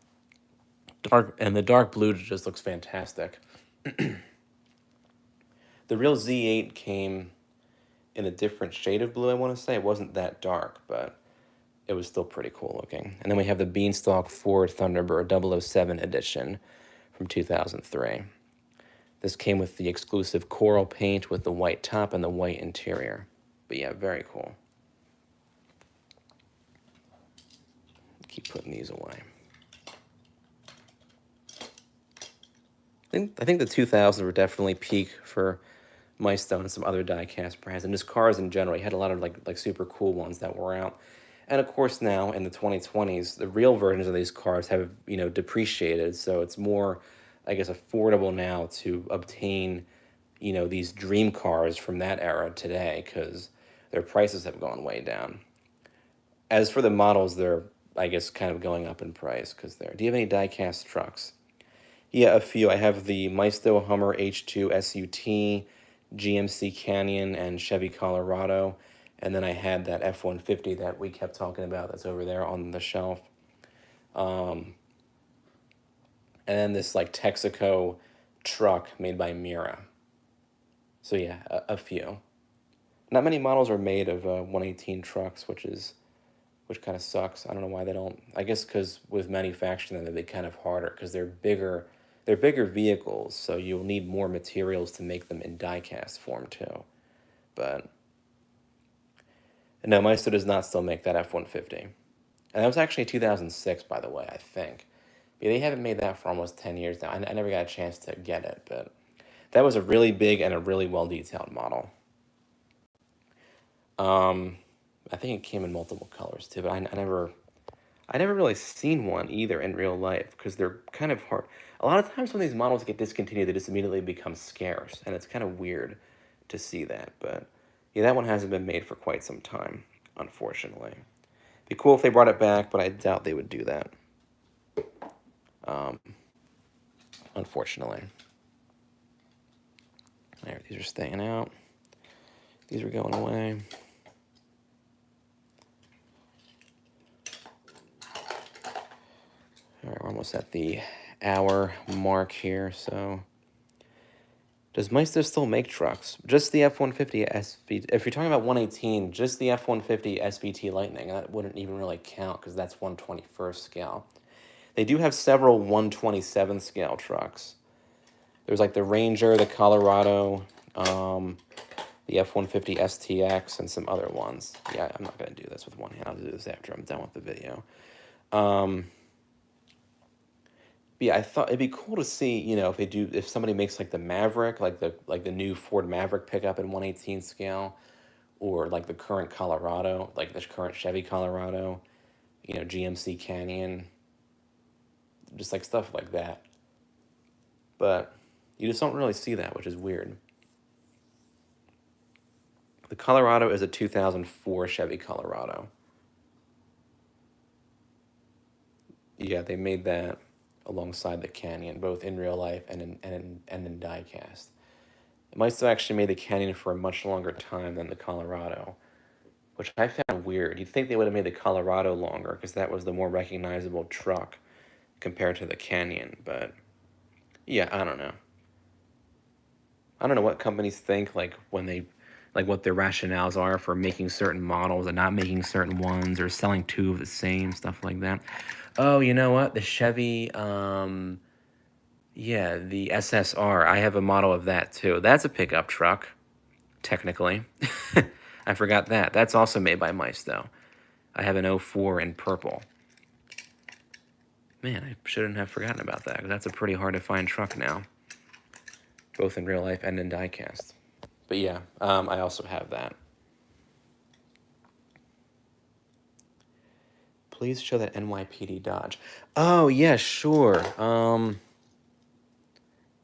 The dark blue just looks fantastic. The real Z8 came in a different shade of blue, I want to say. It wasn't that dark, but it was still pretty cool looking. And then we have the Beanstalk Ford Thunderbird 007 edition from 2003. This came with the exclusive coral paint with the white top and the white interior. But yeah, very cool. Keep putting these away. I think the 2000s were definitely peak for Maisto and some other diecast brands, and just cars in general. You had a lot of like super cool ones that were out. And of course now in the 2020s, the real versions of these cars have, depreciated, so it's more, I guess, affordable now to obtain, these dream cars from that era today because their prices have gone way down. As for the models, they're, I guess, kind of going up in price because they're. Do you have any diecast trucks? Yeah, a few. I have the Maisto Hummer H2 SUT, GMC Canyon, and Chevy Colorado. And then I had that F-150 that we kept talking about that's over there on the shelf. And then this like Texaco truck made by Mira. So yeah, a few. Not many models are made of 118 trucks, which kind of sucks. I don't know why they don't. I guess because with manufacturing them, they're kind of harder because they're bigger. They're bigger vehicles, so you'll need more materials to make them in die-cast form too. But no, Maisto does not still make that F-150. And that was actually 2006, by the way, I think. Yeah, they haven't made that for almost 10 years now. I never got a chance to get it, but that was a really big and a really well-detailed model. I think it came in multiple colors too, but I I never really seen one either in real life because they're kind of hard. A lot of times when these models get discontinued, they just immediately become scarce, and it's kind of weird to see that. But yeah, that one hasn't been made for quite some time, unfortunately. Be cool if they brought it back, but I doubt they would do that. Um, unfortunately. There, these are staying out. These are going away. All right, we're almost at the hour mark here, so... Does Meister still make trucks? Just the F-150 SVT. If you're talking about 118, just the F-150 SVT Lightning, that wouldn't even really count because that's 121st scale. They do have several 127 scale trucks. There's like the Ranger, the Colorado, the F-150 STX, and some other ones. Yeah, I'm not going to do this with one hand. I'll do this after I'm done with the video. Yeah, I thought it'd be cool to see, you know, if somebody makes like the Maverick, like the new Ford Maverick pickup in 118 scale, or like the current Colorado, like the current Chevy Colorado, you know, GMC Canyon, just like stuff like that. But you just don't really see that, which is weird. The Colorado is a 2004 Chevy Colorado. Yeah, they made that alongside the Canyon, both in real life and in diecast. It might still actually made the Canyon for a much longer time than the Colorado, which I found weird. You'd think they would have made the Colorado longer because that was the more recognizable truck compared to the Canyon, but yeah, I don't know. I don't know what companies think, like when they, like what their rationales are for making certain models and not making certain ones, or selling two of the same, stuff like that. Oh, you know what? The Chevy, yeah, the SSR. I have a model of that too. That's a pickup truck, technically. I forgot that. That's also made by Maisto. I have an 04 in purple. Man, I shouldn't have forgotten about that, 'cause that's a pretty hard to find truck now, both in real life and in diecast. But yeah, I also have that. Please show that NYPD Dodge. Oh, yeah, sure.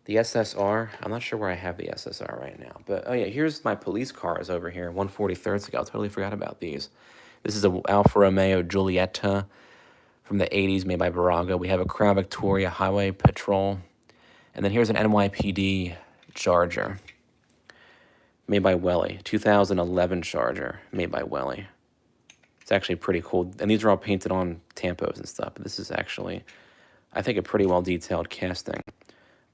The SSR. I'm not sure where I have the SSR right now. But, oh, yeah, here's my police cars over here. 143rd scale. Totally forgot about these. This is a Alfa Romeo Giulietta from the 80s made by Baraga. We have a Crown Victoria Highway Patrol. And then here's an NYPD Charger made by Welly. 2011 Charger made by Welly. It's actually pretty cool. And these are all painted on tampos and stuff. But this is actually, I think, a pretty well detailed casting.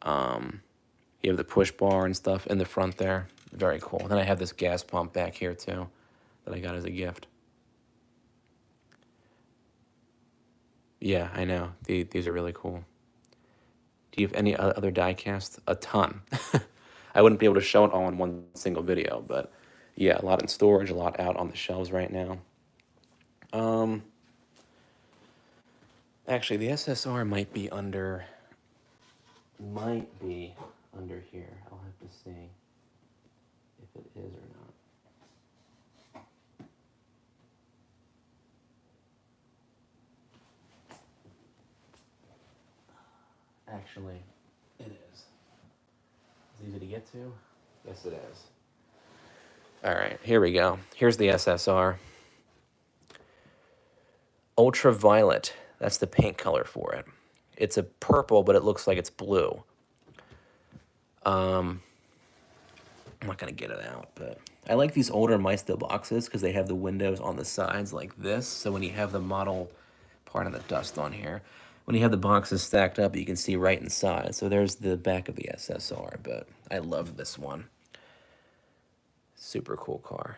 You have the push bar and stuff in the front there. Very cool. Then I have this gas pump back here too that I got as a gift. Yeah, I know. These are really cool. Do you have any other diecast? A ton. I wouldn't be able to show it all in one single video, but yeah, a lot in storage, a lot out on the shelves right now. Actually, the SSR might be under here. I'll have to see if it is or not. Actually, it is. It's easy to get to. Yes, it is. All right, here we go. Here's the SSR. Ultraviolet. That's the paint color for it. It's a purple, but it looks like it's blue. I'm not going to get it out, but I like these older Maisto boxes because they have the windows on the sides like this. So when you have the model, part of the dust on here, when you have the boxes stacked up, you can see right inside. So there's the back of the SSR, but I love this one. Super cool car.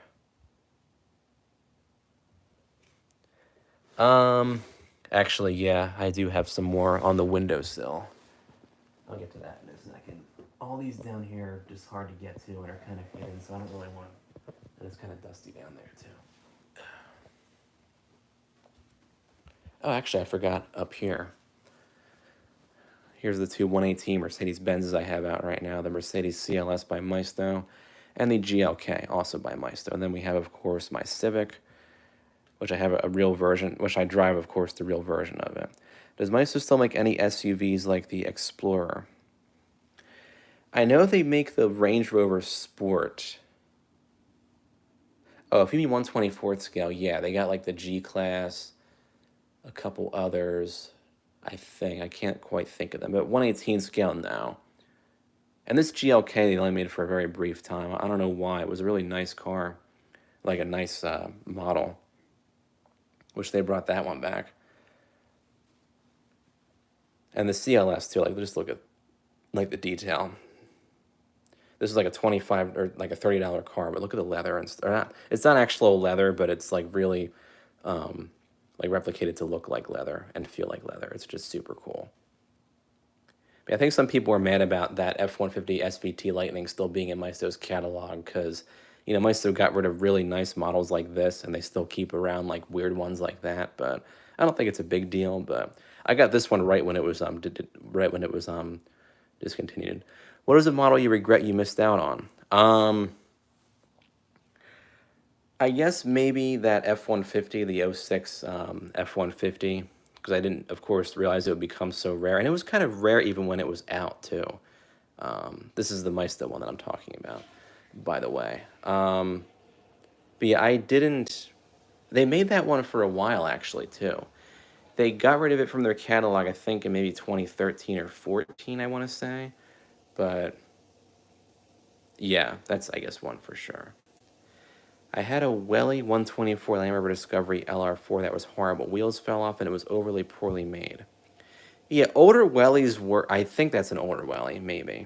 Actually, yeah, I do have some more on the windowsill. I'll get to that in a second. All these down here are just hard to get to and are kind of hidden, so I don't really want, and it's kind of dusty down there too. Oh, actually, I forgot up here. Here's the two 118 Mercedes-Benzes I have out right now, the Mercedes CLS by Maisto, and the GLK, also by Maisto. And then we have, of course, my Civic, which I have a real version, which I drive, of course, the real version of it. Does Maisto still make any SUVs like the Explorer? I know they make the Range Rover Sport. Oh, if you mean 1/24th scale, yeah, they got like the G-Class, a couple others, I think. I can't quite think of them, but 1/18 scale now. And this GLK they only made for a very brief time. I don't know why. It was a really nice car, like a nice model. Wish they brought that one back. And the CLS too. Like just look at like the detail. This is like a 25 or like a $30 car, but look at the leather and not. It's not actual leather, but it's like really like replicated to look like leather and feel like leather. It's just super cool. But I think some people are mad about that F-150 SVT Lightning still being in Maisto's catalog because, you know, Maisto got rid of really nice models like this and they still keep around like weird ones like that. But I don't think it's a big deal. But I got this one right when it was discontinued. What is a model you regret you missed out on? I guess maybe that F-150, the '06 F-150, because I didn't, of course, realize it would become so rare. And it was kind of rare even when it was out, too. This is the Maisto one that I'm talking about, by the way. But yeah, I didn't... They made that one for a while, actually, too. They got rid of it from their catalog, I think, in maybe 2013 or 14, I want to say. But yeah, that's, I guess, one for sure. I had a Welly 124 Land Rover Discovery LR4 that was horrible. Wheels fell off and it was overly poorly made. Yeah, older Wellies were... I think that's an older Welly, maybe.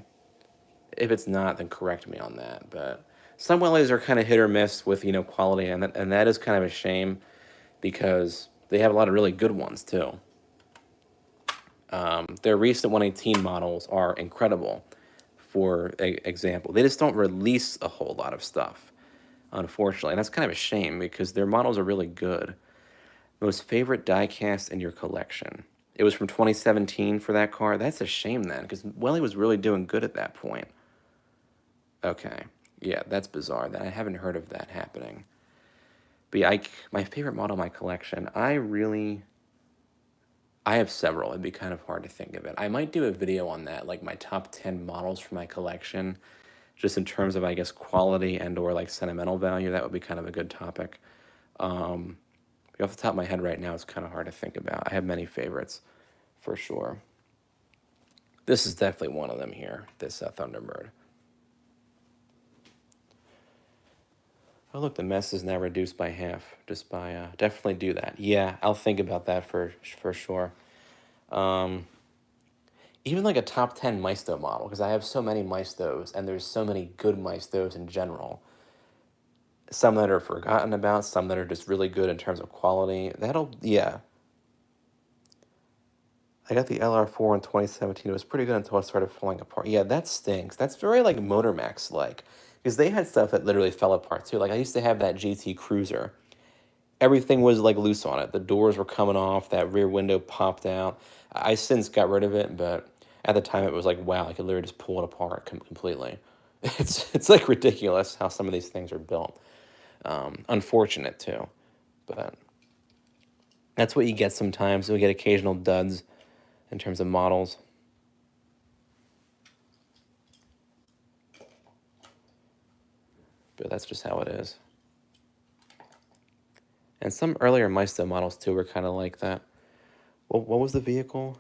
If it's not, then correct me on that. But some Wellies are kind of hit or miss with, you know, quality, and that is kind of a shame because they have a lot of really good ones, too. Their recent 118 models are incredible, for example. They just don't release a whole lot of stuff, unfortunately. And that's kind of a shame because their models are really good. Most favorite diecast in your collection? It was from 2017 for that car. That's a shame then because Welly was really doing good at that point. Okay. Yeah, that's bizarre. That I haven't heard of that happening. But yeah, my favorite model in my collection, I have several. It'd be kind of hard to think of it. I might do a video on that, like my top 10 models for my collection, just in terms of, I guess, quality and or like sentimental value. That would be kind of a good topic. Off the top of my head right now, it's kind of hard to think about. I have many favorites, for sure. This is definitely one of them here, this Thunderbird. Oh, look, the mess is now reduced by half, just by, definitely do that. Yeah, I'll think about that for sure. Even like a top 10 Maisto model, because I have so many Maistos, and there's so many good Maistos in general. Some that are forgotten about, some that are just really good in terms of quality. Yeah. I got the LR4 in 2017. It was pretty good until it started falling apart. Yeah, that stinks. That's very like Motor Max-like. Because they had stuff that literally fell apart too. Like I used to have that GT Cruiser. Everything was like loose on it. The doors were coming off. That rear window popped out. I since got rid of it, but at the time it was like, wow, I could literally just pull it apart completely. It's like ridiculous how some of these things are built. Unfortunate too, but that's what you get sometimes. You'll get occasional duds in terms of models. But that's just how it is. And some earlier Maisto models too were kind of like that. What was the vehicle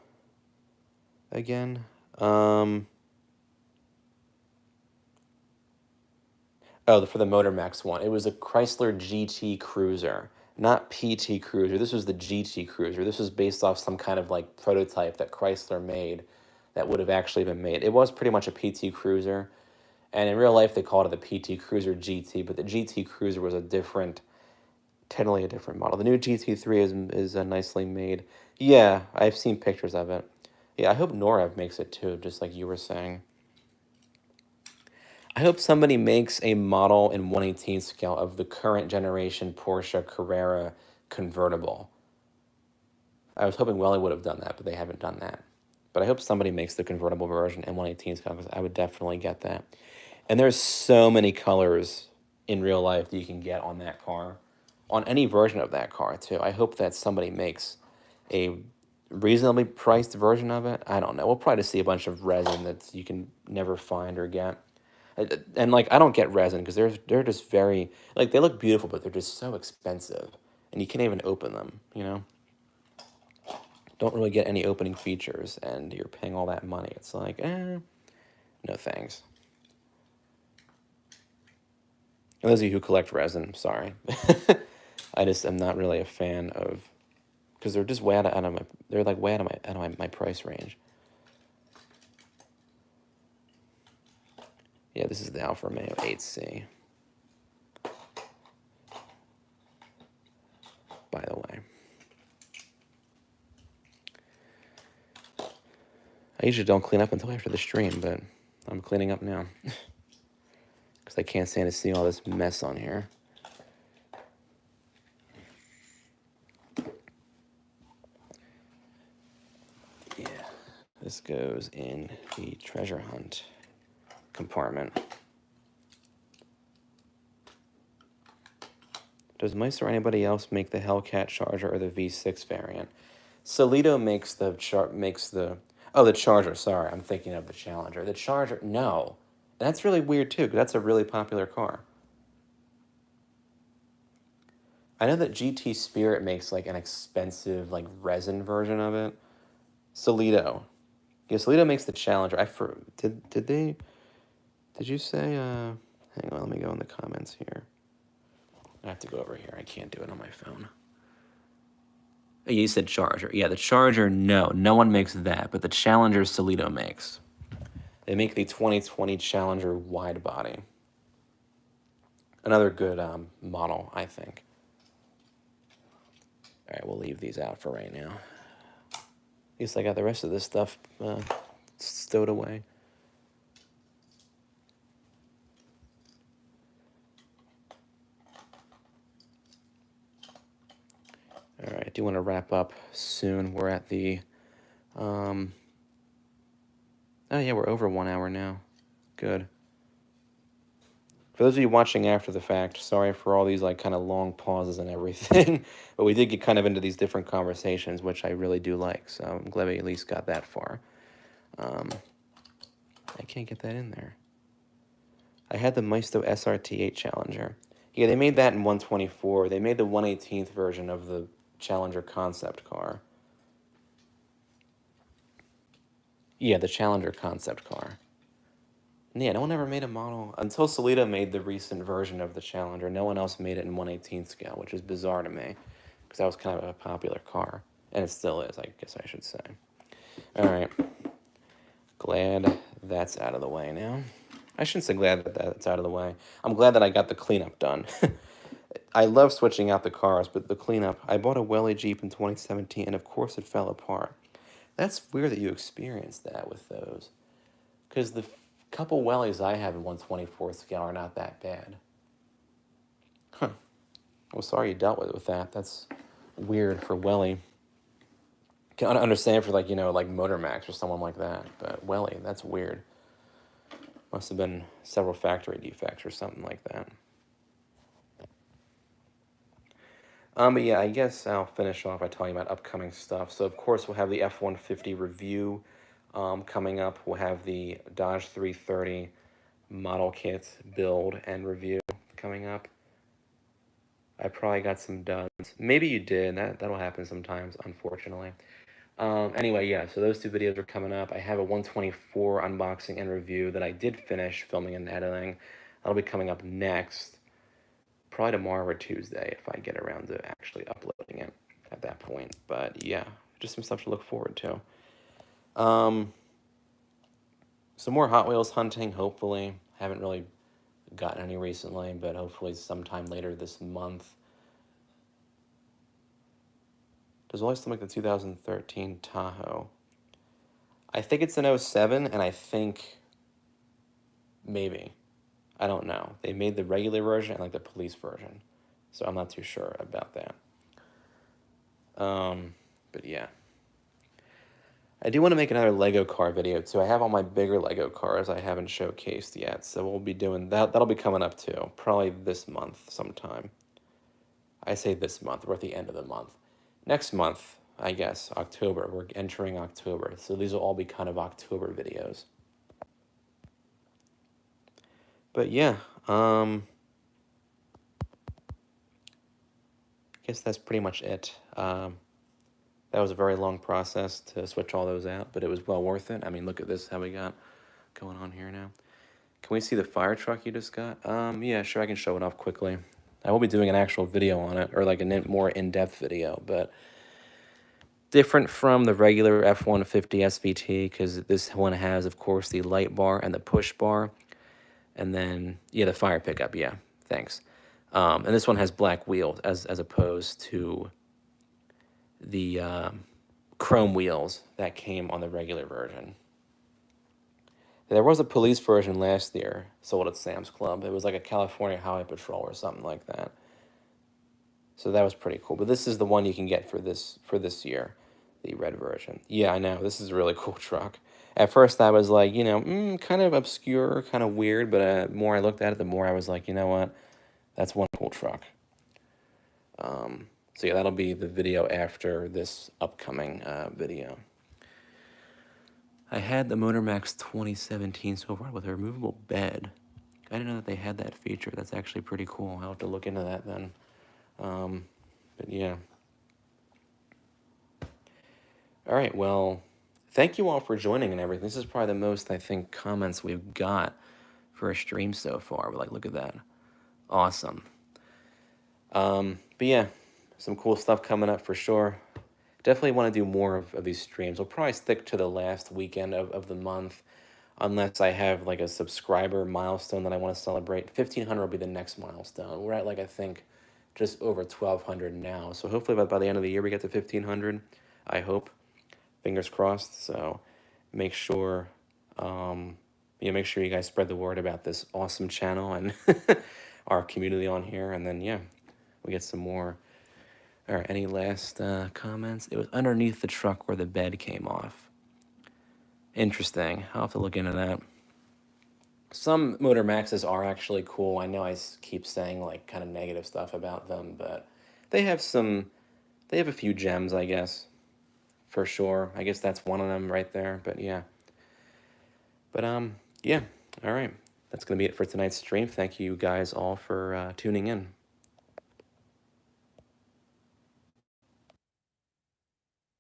again? Oh, for the Motor Max one. It was a Chrysler GT Cruiser, not PT Cruiser. This was the GT Cruiser. This was based off some kind of like prototype that Chrysler made that would have actually been made. It was pretty much a PT Cruiser. And in real life, they called it the PT Cruiser GT, but the GT Cruiser was totally a different model. The new GT3 is nicely made. Yeah, I've seen pictures of it. Yeah, I hope Norev makes it too, just like you were saying. I hope somebody makes a model in 1/18 scale of the current generation Porsche Carrera convertible. I was hoping Welly would have done that, but they haven't done that. But I hope somebody makes the convertible version in 1/18 scale because I would definitely get that. And there's so many colors in real life that you can get on that car. on any version of that car too. I hope that somebody makes a reasonably priced version of it. I don't know. We'll probably just see a bunch of resin that you can never find or get. And like I don't get resin because they're just very like they look beautiful, but they're just so expensive, and you can't even open them. You know, don't really get any opening features, and you're paying all that money. It's like, no thanks. And those of you who collect resin, I'm sorry. I just am not really a fan of because they're just way out of my they're like way out of my price range. Yeah, this is the Alfa Romeo 8C. By the way, I usually don't clean up until after the stream, but I'm cleaning up now because I can't stand to see all this mess on here. Yeah, this goes in the treasure hunt compartment. Does Mice or anybody else make the Hellcat Charger or the V6 variant? Solito makes the the Charger. Sorry, I'm thinking of the Challenger. The Charger, no, that's really weird too. 'Cause that's a really popular car. I know that GT Spirit makes like an expensive like resin version of it. Solito, yeah, Solito makes the Challenger. Did you say? Hang on, let me go in the comments here. I have to go over here. I can't do it on my phone. You said Charger. Yeah, the Charger, no one makes that, but the Challenger Solito makes. They make the 2020 Challenger wide body. Another good model, I think. All right, we'll leave these out for right now. At least I got the rest of this stuff stowed away. All right, I do want to wrap up soon. We're at the, oh yeah, we're over 1 hour now. Good. For those of you watching after the fact, sorry for all these like kind of long pauses and everything, but we did get kind of into these different conversations, which I really do like. So I'm glad we at least got that far. I can't get that in there. I had the Maisto SRT8 Challenger. Yeah, they made that in 124. They made the 118th version of the Challenger concept car. Yeah, the Challenger concept car. Yeah, no one ever made a model until Solita made the recent version of the Challenger. No one else made it in 1/18 scale, which is bizarre to me because that was kind of a popular car, and it still is, I guess I should say. All right, glad that's out of the way now. I shouldn't say glad that that's out of the way. I'm glad that I got the cleanup done. I love switching out the cars, but the cleanup. I bought a Welly Jeep in 2017, and of course it fell apart. That's weird that you experienced that with those, because the couple wellies I have in 1/24 scale are not that bad. Huh. Well, sorry you dealt with that. That's weird for Welly. Can understand for like, you know, like Motor Max or someone like that, but Welly, that's weird. Must have been several factory defects or something like that. But yeah, I guess I'll finish off by telling you about upcoming stuff. So of course we'll have the F-150 review coming up. We'll have the Dodge 330 model kit build and review coming up. I probably got some duds. Maybe you did. That'll happen sometimes, unfortunately. Anyway, yeah, so those two videos are coming up. I have a 124 unboxing and review that I did finish filming and editing. That'll be coming up next. Probably tomorrow or Tuesday if I get around to actually uploading it at that point. But yeah, just some stuff to look forward to. Some more Hot Wheels hunting, hopefully. Haven't really gotten any recently, but hopefully sometime later this month. Does Wally still make the 2013 Tahoe? I think it's an 07, and I think maybe. I don't know. They made the regular version and like the police version, so I'm not too sure about that. But yeah. I do want to make another Lego car video too. I have all my bigger Lego cars I haven't showcased yet, so we'll be doing that. That'll be coming up too, probably this month sometime. I say this month, we're at the end of the month. Next month, I guess, October, we're entering October. So these will all be kind of October videos. But yeah, I guess that's pretty much it. That was a very long process to switch all those out, but it was well worth it. I mean, look at this, how we got going on here now. Can we see the fire truck you just got? Yeah, sure, I can show it off quickly. I will be doing an actual video on it, or like a more in-depth video, but different from the regular F-150 SVT, because this one has, of course, the light bar and the push bar, and then, yeah, the fire pickup, yeah, thanks. And this one has black wheels, as opposed to the chrome wheels that came on the regular version. There was a police version last year sold at Sam's Club. It was like a California Highway Patrol or something like that. So that was pretty cool. But this is the one you can get for this year, the red version. Yeah, I know. This is a really cool truck. At first I was like, you know, kind of obscure, kind of weird, but the more I looked at it, the more I was like, you know what? That's one cool truck. So yeah, that'll be the video after this upcoming video. I had the MotorMax 2017 so far with a removable bed. I didn't know that they had that feature. That's actually pretty cool. I'll have to look into that then. But yeah. All right, well, thank you all for joining and everything. This is probably the most, I think, comments we've got for a stream so far. But like, look at that. Awesome. But yeah, some cool stuff coming up for sure. Definitely want to do more of these streams. We'll probably stick to the last weekend of the month, unless I have like a subscriber milestone that I want to celebrate. 1,500 will be the next milestone. We're at like, I think, just over 1,200 now. So hopefully by the end of the year we get to 1,500. I hope. Fingers crossed. So make sure, make sure you guys spread the word about this awesome channel and our community on here. And then, yeah, we get some more. All right, any last comments? It was underneath the truck where the bed came off. Interesting. I'll have to look into that. Some Motor Maxes are actually cool. I know I keep saying like kind of negative stuff about them, but they have a few gems, I guess, for sure. I guess that's one of them right there, but yeah. But yeah, all right. That's going to be it for tonight's stream. Thank you guys all for tuning in.